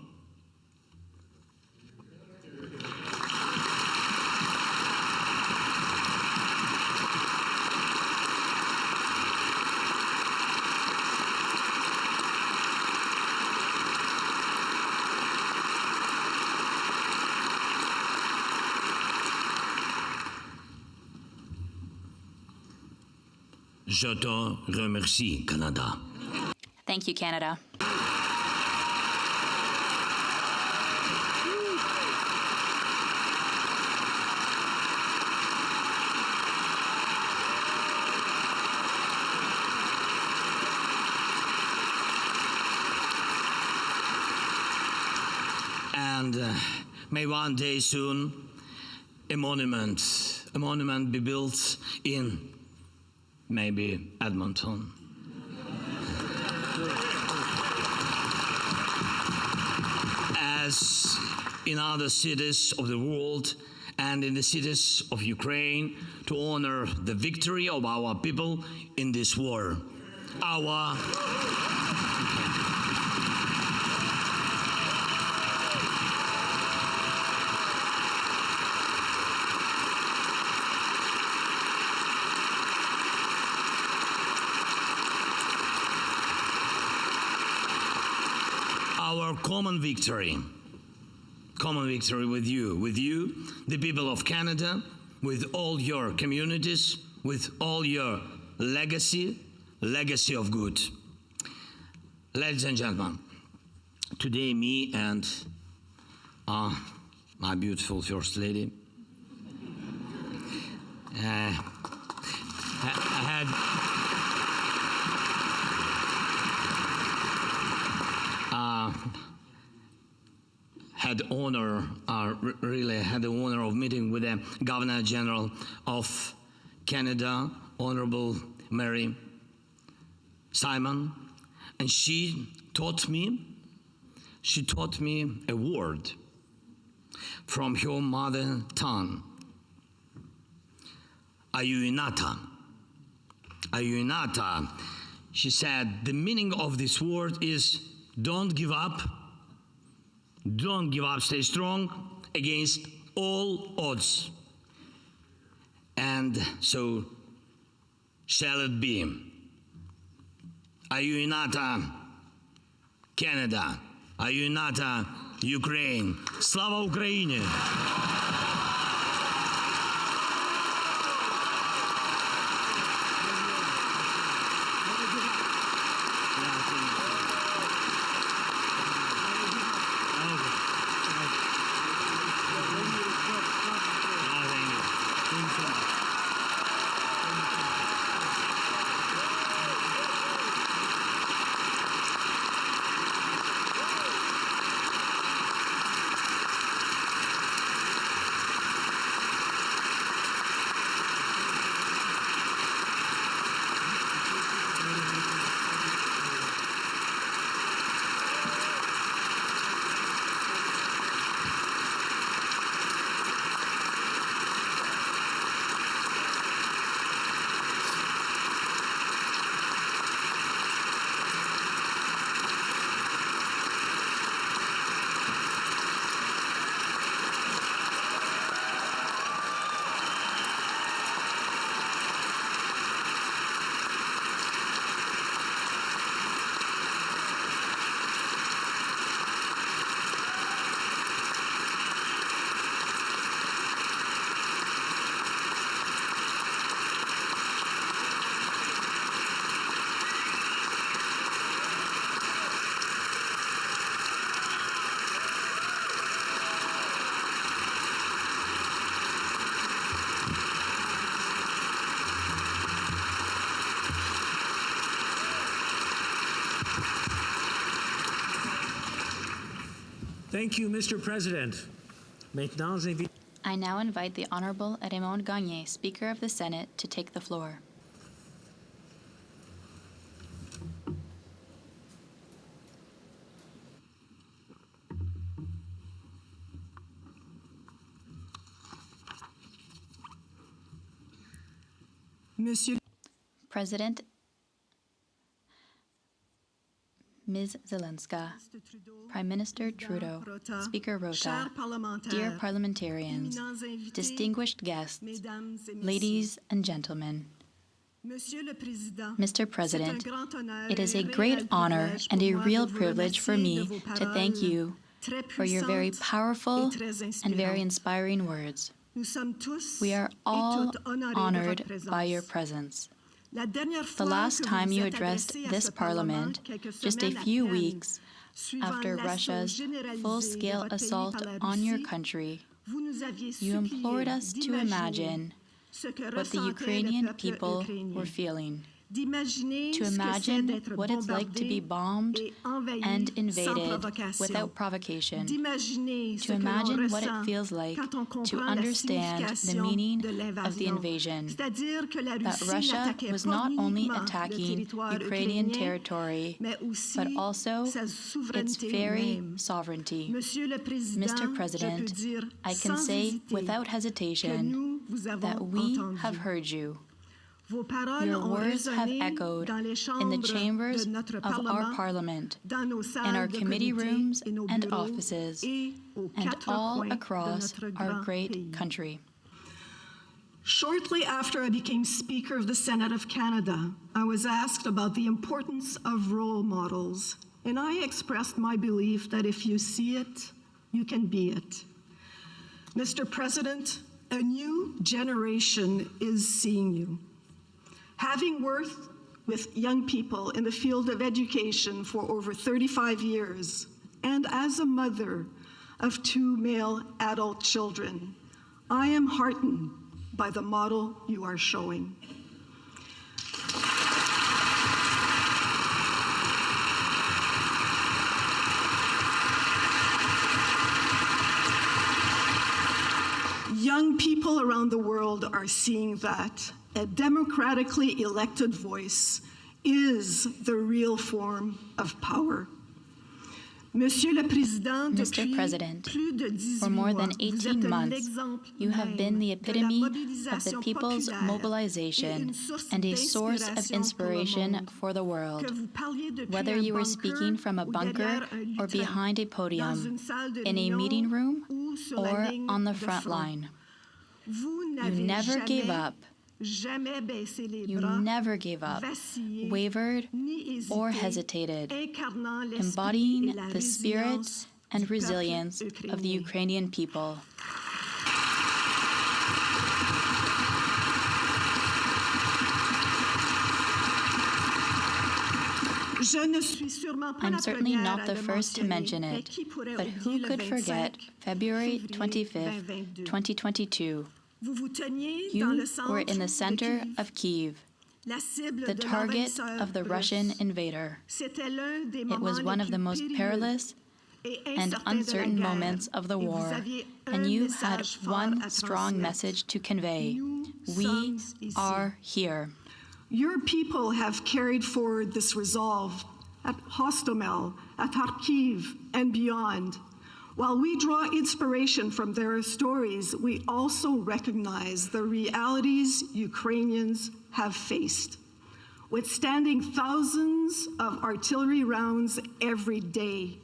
Je te remercie, Canada. Thank you, Canada. And may one day soon a monument be built in maybe Edmonton. As in other cities of the world and in the cities of Ukraine, to honor the victory of our people in this war. Our common victory with you, the people of Canada, with all your communities, with all your legacy of good. Ladies and gentlemen, today me and my beautiful First Lady really had the honor of meeting with the Governor General of Canada, Honorable Mary Simon, and she taught me a word from her mother tongue. Ayuinata. Ayuinata. She said the meaning of this word is don't give up, Don't give up, stay strong against all odds. And so shall it be. Аюната Canada, Аюната Ukraine. Слава Україні! Thank you, Mr. President. I now invite the Honorable Raymond Gagné, Speaker of the Senate, to take the floor. President Ms. Zelenskyy, Prime Minister Trudeau, Speaker Rota, dear parliamentarians, distinguished guests, ladies and gentlemen. Mr. President, it is a great honor and a real privilege for me to thank you for your very powerful and very inspiring words. We are all honored by your presence. The last time you addressed this Parliament, just a few weeks after Russia's full-scale assault on your country, you implored us to imagine what the Ukrainian people were feeling, to imagine what it's like to be bombed and invaded without provocation, to imagine what it feels like to understand the meaning of the invasion, that Russia was not only attacking Ukrainian territory, but also its very sovereignty. Mr. President, I can say without hesitation that we have heard you. Your words have echoed in the chambers of our Parliament, in our committee rooms and offices, and all across our great country. Shortly after I became Speaker of the Senate of Canada, I was asked about the importance of role models, and I expressed my belief that if you see it, you can be it. Mr. President, a new generation is seeing you. Having worked with young people in the field of education for over 35 years, and as a mother of 2 male adult children, I am heartened by the model you are showing. Young people around the world are seeing that a democratically elected voice is the real form of power. Mr. President, for more than 18 months, you have been the epitome of the people's mobilization and a source of inspiration for the world. Whether you were speaking from a bunker or behind a podium, in a meeting room or on the front line, you never gave up. You never gave up, wavered, or hesitated, embodying the spirit and resilience of the Ukrainian people. I'm certainly not the first to mention it, but who could forget February 25th, 2022? You were in the center of Kyiv, the target of the Russian invader. It was one of the most perilous and uncertain moments of the war, and you had one strong message to convey. We are here. Your people have carried forward this resolve at Hostomel, at Kharkiv, and beyond. While we draw inspiration from their stories, we also recognize the realities Ukrainians have faced. Withstanding thousands of artillery rounds every day,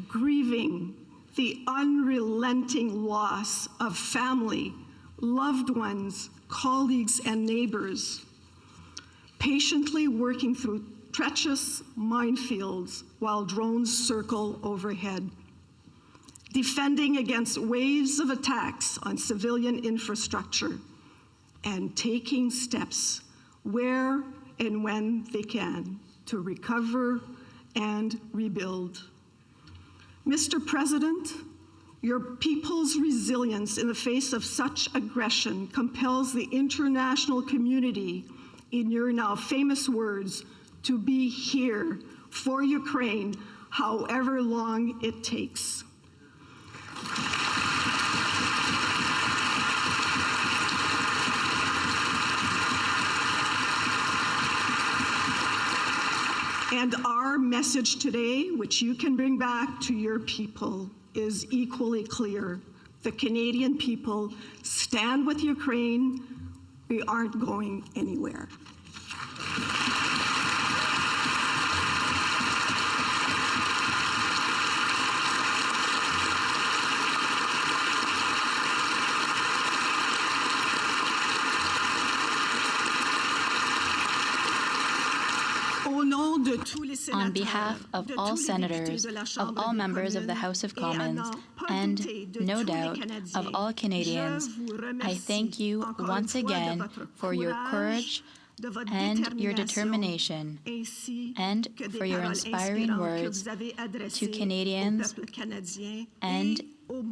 grieving the unrelenting loss of family, loved ones, colleagues, and neighbors, patiently working through treacherous minefields while drones circle overhead, defending against waves of attacks on civilian infrastructure, and taking steps where and when they can to recover and rebuild. Mr. President, your people's resilience in the face of such aggression compels the international community, in your now famous words, to be here for Ukraine, however long it takes. And our message today, which you can bring back to your people, is equally clear. The Canadian people stand with Ukraine. We aren't going anywhere. On behalf of all senators, of all members of the House of Commons, and, no doubt, of all Canadians, I thank you once again for your courage and your determination, and for your inspiring words to Canadians and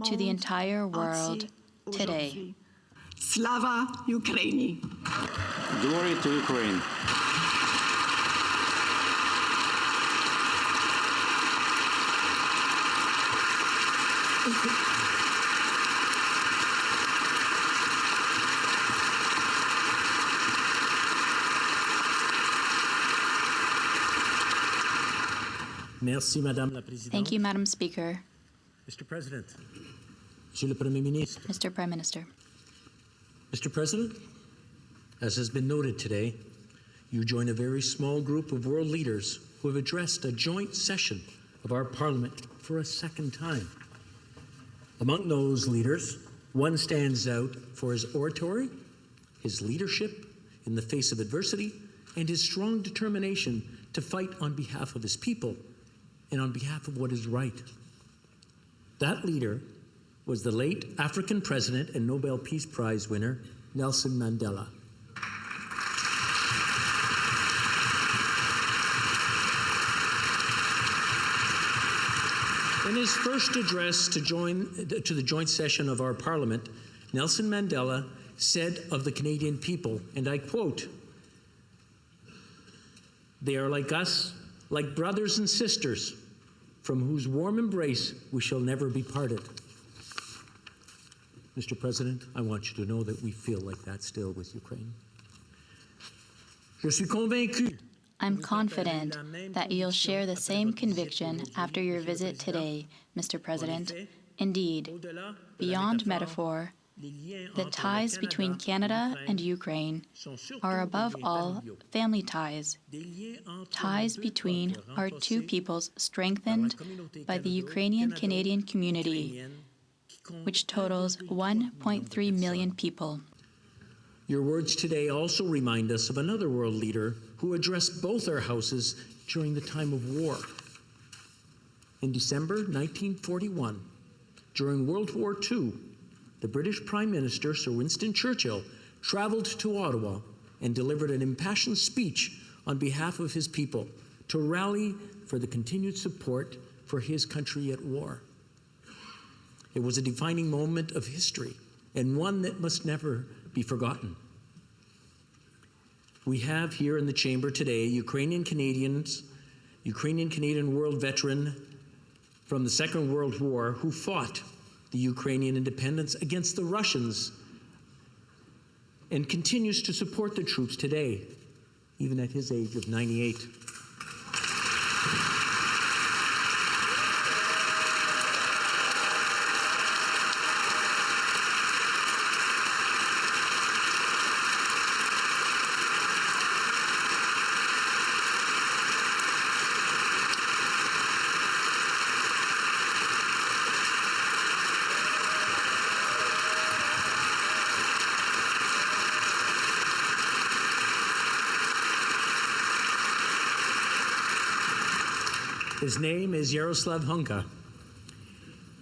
to the entire world today. Slava Ukraini! Glory to Ukraine! Merci, Madame la Présidente. Thank you, Madam Speaker. Mr. President, Monsieur le Premier Ministre. Mr. Prime Minister. Mr. President, as has been noted today, you join a very small group of world leaders who have addressed a joint session of our Parliament for a second time. Among those leaders, one stands out for his oratory, his leadership in the face of adversity, and his strong determination to fight on behalf of his people and on behalf of what is right. That leader was the late African president and Nobel Peace Prize winner, Nelson Mandela. In his first address to the joint session of our Parliament, Nelson Mandela said of the Canadian people, and I quote, "They are like us, like brothers and sisters, from whose warm embrace we shall never be parted." Mr. President, I want you to know that we feel like that still with Ukraine. Je suis convaincu. I'm confident that you'll share the same conviction after your visit today, Mr. President. Indeed, beyond metaphor, the ties between Canada and Ukraine are above all family ties, ties between our two peoples strengthened by the Ukrainian-Canadian community, which totals 1.3 million people. Your words today also remind us of another world leader who addressed both our houses during the time of war. In December 1941, during World War II, the British Prime Minister, Sir Winston Churchill, traveled to Ottawa and delivered an impassioned speech on behalf of his people to rally for the continued support for his country at war. It was a defining moment of history and one that must never be forgotten. We have here in the chamber today Ukrainian-Canadian world veteran from the Second World War who fought the Ukrainian independence against the Russians and continues to support the troops today, even at his age of 98. His name is Yaroslav Hunka.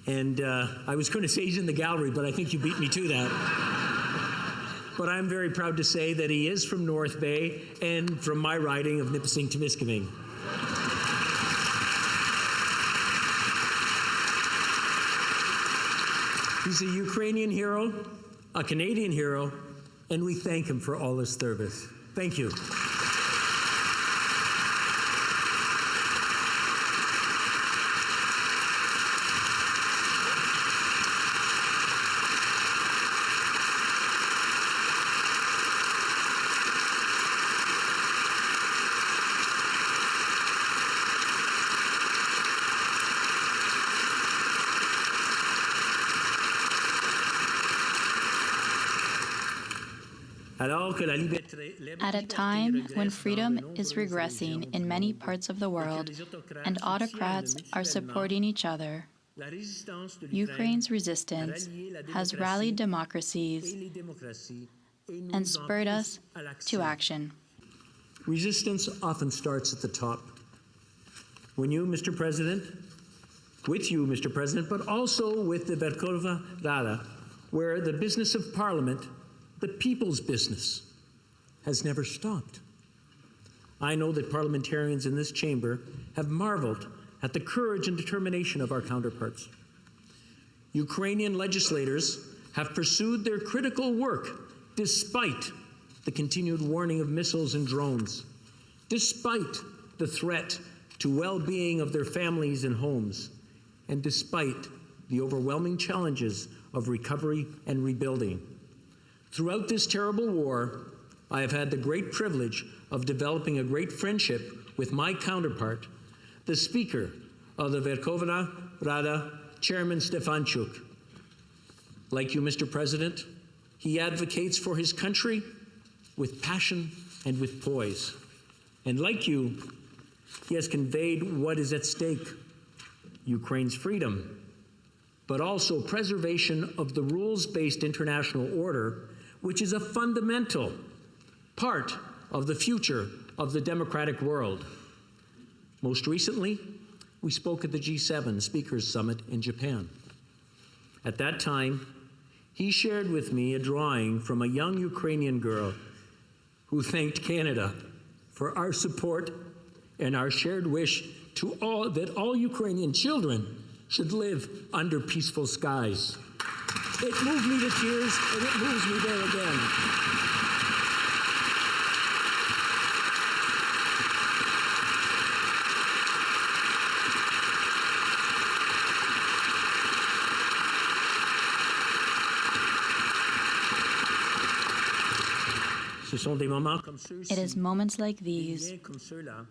And I was going to say he's in the gallery, but I think you beat me to that. But I'm very proud to say that he is from North Bay and from my riding of Nipissing-Temiskaming. He's a Ukrainian hero, a Canadian hero, and we thank him for all his service. Thank you. At a time when freedom is regressing in many parts of the world and autocrats are supporting each other, Ukraine's resistance has rallied democracies and spurred us to action. Resistance often starts at the top. When you, Mr. President, with you, Mr. President, but also with the Verkhovna Rada, where the business of Parliament, the people's business, has never stopped. I know that parliamentarians in this chamber have marveled at the courage and determination of our counterparts. Ukrainian legislators have pursued their critical work despite the continued warning of missiles and drones, despite the threat to well-being of their families and homes, and despite the overwhelming challenges of recovery and rebuilding. Throughout this terrible war, I have had the great privilege of developing a great friendship with my counterpart, the Speaker of the Verkhovna Rada, Chairman Stefanchuk. Like you, Mr. President, he advocates for his country with passion and with poise. And like you, he has conveyed what is at stake: Ukraine's freedom, but also preservation of the rules-based international order, which is a fundamental part of the future of the democratic world. Most recently, we spoke at the G7 Speakers Summit in Japan. At that time, he shared with me a drawing from a young Ukrainian girl who thanked Canada for our support and our shared wish that all Ukrainian children should live under peaceful skies. It moved me to tears, and it moves me there again. It is moments like these,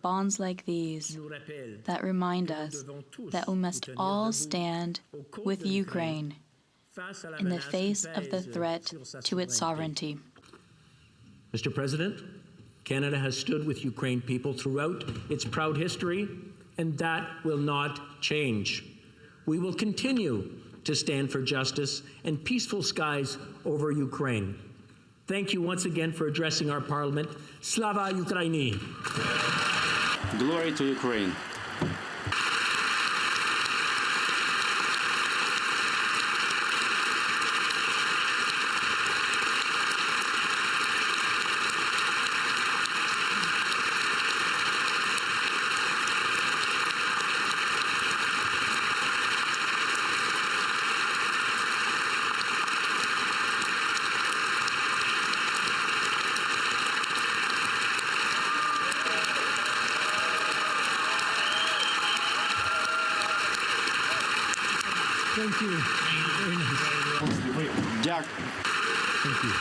bonds like these, that remind us that we must all stand with Ukraine in the face of the threat to its sovereignty. Mr. President, Canada has stood with Ukraine people throughout its proud history, and that will not change. We will continue to stand for justice and peaceful skies over Ukraine. Thank you once again for addressing our Parliament. Slava Ukraini! Glory to Ukraine. Thank you. Very nice. Дякую. Thank you.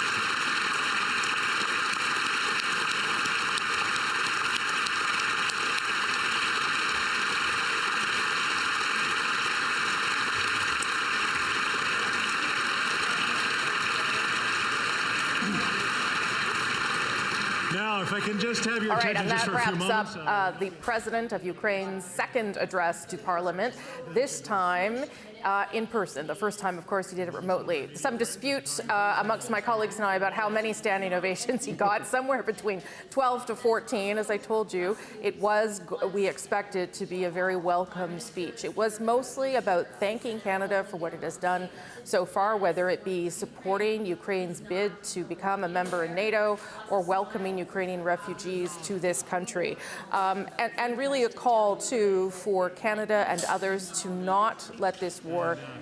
Now, if I can just have your All right, attention and just that for a few wraps moments. up the President of Ukraine's second address to Parliament, this time in person. The first time, of course, he did it remotely. Some dispute amongst my colleagues and I about how many standing ovations he got, somewhere between 12 to 14. As I told you, it was, we expected to be a very welcome speech. It was mostly about thanking Canada for what it has done so far, whether it be supporting Ukraine's bid to become a member in NATO or welcoming Ukrainian refugees to this country. And really a call, too, for Canada and others to not let this war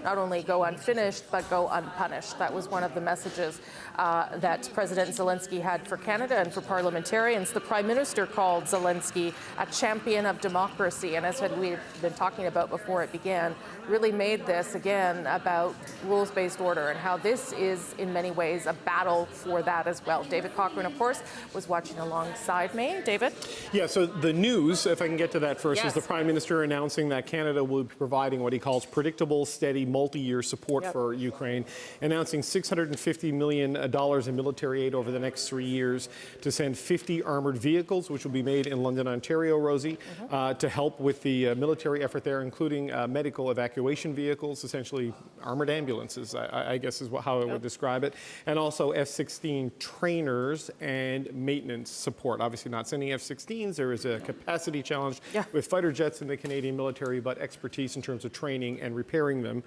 not only go unfinished, but go unpunished. That was one of the messages that President Zelenskyy had for Canada and for parliamentarians. The Prime Minister called Zelenskyy a champion of democracy, and as we've been talking about before it began, really made this, again, about rules-based order and how this is, in many ways, a battle for that as well. David Cochrane, of course, was watching alongside me. David? Yeah, so the news, if I can get to that first, Yes. is the Prime Minister announcing that Canada will be providing what he calls predictable, steady, multi-year support for Ukraine, announcing $650 million in military aid over the next 3 years to send 50 armored vehicles, which will be made in London, Ontario, Rosie, to help with the military effort there, including medical evacuation vehicles, essentially armored ambulances, I guess is how I would describe it, and also F-16 trainers and maintenance support. Obviously not sending F-16s. There is a capacity challenge with fighter jets in the Canadian military, but expertise in terms of training and repairing them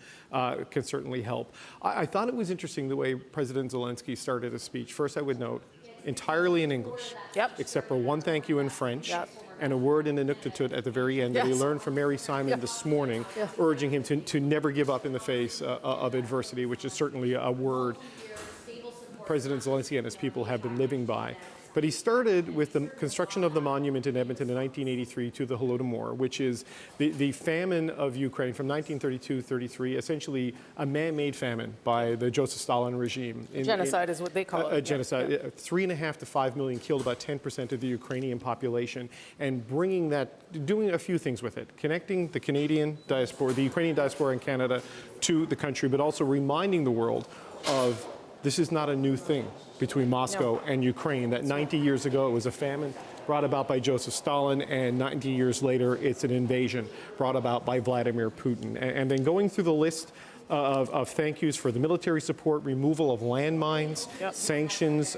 can certainly help. I thought it was interesting the way President Zelenskyy started his speech. First, I would note, entirely in English, except for one thank you in French, and a word in Inuktitut at the very end that he learned from Mary Simon this morning, urging him to never give up in the face of adversity, which is certainly a word President Zelenskyy and his people have been living by. But he started with the construction of the monument in Edmonton in 1983 to the Holodomor, which is the famine of Ukraine from 1932-33, essentially a man-made famine by the Joseph Stalin regime. Genocide is what they call it. A genocide. 3.5 to 5 million killed, about 10% of the Ukrainian population, and bringing that, doing a few things with it, connecting the Canadian diaspora, the Ukrainian diaspora in Canada to the country, but also reminding the world of this is not a new thing between Moscow and Ukraine, that 90 years ago it was a famine brought about by Joseph Stalin, and 90 years later it's an invasion brought about by Vladimir Putin. And then going through the list of thank yous for the military support, removal of landmines, sanctions,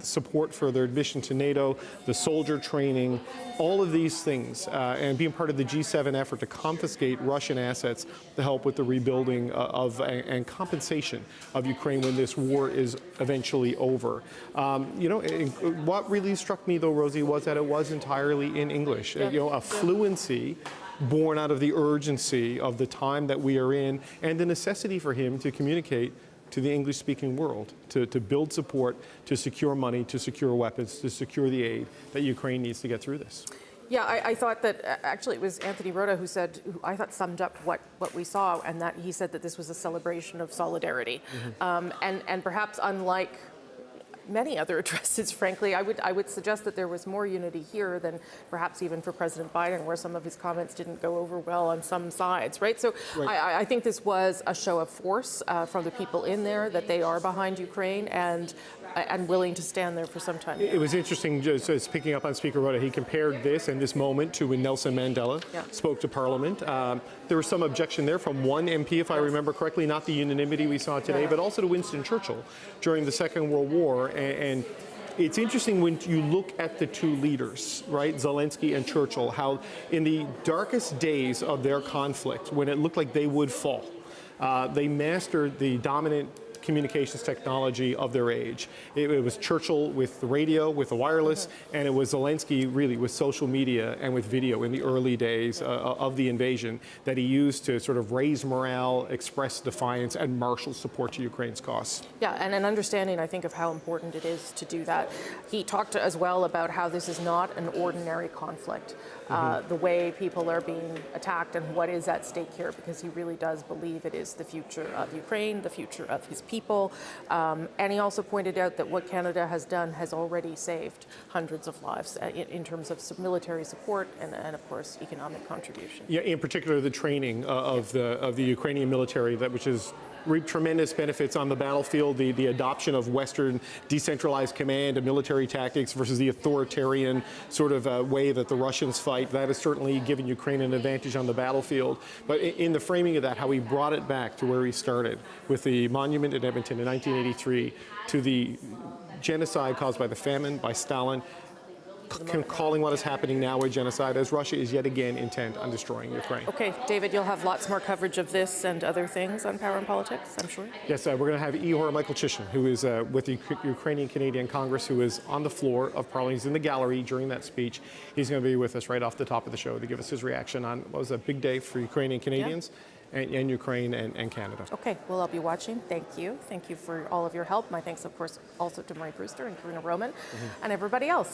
support for their admission to NATO, the soldier training, all of these things, and being part of the G7 effort to confiscate Russian assets to help with the rebuilding of and compensation of Ukraine when this war is eventually over. What really struck me, though, Rosie, was that it was entirely in English. A fluency born out of the urgency of the time that we are in and the necessity for him to communicate to the English-speaking world, to build support, to secure money, to secure weapons, to secure the aid that Ukraine needs to get through this. Yeah, I thought that actually it was Anthony Rota who said, who I thought summed up what we saw, and that he said that this was a celebration of solidarity. And perhaps unlike many other addresses, frankly. I would suggest that there was more unity here than perhaps even for President Biden, where some of his comments didn't go over well on some sides, right? So I think this was a show of force from the people in there, that they are behind Ukraine and willing to stand there for some time. It was interesting, just picking up on Speaker Rota, he compared this and this moment to when Nelson Mandela spoke to Parliament. There was some objection there from one MP, if I remember correctly, not the unanimity we saw today, but also to Winston Churchill during the Second World War. And it's interesting when you look at the two leaders, right, Zelenskyy and Churchill, how in the darkest days of their conflict, when it looked like they would fall, they mastered the dominant communications technology of their age. It was Churchill with the radio, with the wireless, and it was Zelenskyy really with social media and with video in the early days of the invasion that he used to sort of raise morale, express defiance, and marshal support to Ukraine's cause. Yeah, and an understanding, I think, of how important it is to do that. He talked as well about how this is not an ordinary conflict, the way people are being attacked and what is at stake here, because he really does believe it is the future of Ukraine, the future of his people. And he also pointed out that what Canada has done has already saved hundreds of lives in terms of military support and of course, economic contribution. Yeah, in particular, the training of the Ukrainian military, which is reaped tremendous benefits on the battlefield, the adoption of Western decentralized command and military tactics versus the authoritarian sort of way that the Russians fight. That has certainly given Ukraine an advantage on the battlefield. But in the framing of that, how he brought it back to where he started with the monument in Edmonton in 1983 to the genocide caused by the famine, by Stalin, calling what is happening now a genocide, as Russia is yet again intent on destroying Ukraine. Okay, David, you'll have lots more coverage of this and other things on Power and Politics, I'm sure. Yes, we're going to have Ihor Michael Chishin, who is with the Ukrainian Canadian Congress, who is on the floor of Parliament. He's in the gallery during that speech. He's going to be with us right off the top of the show to give us his reaction on what was a big day for Ukrainian Canadians. And Ukraine and Canada. Okay, well, I'll be watching. Thank you. Thank you for all of your help. My thanks, of course, also to Marie Brewster and Karina Roman and everybody else.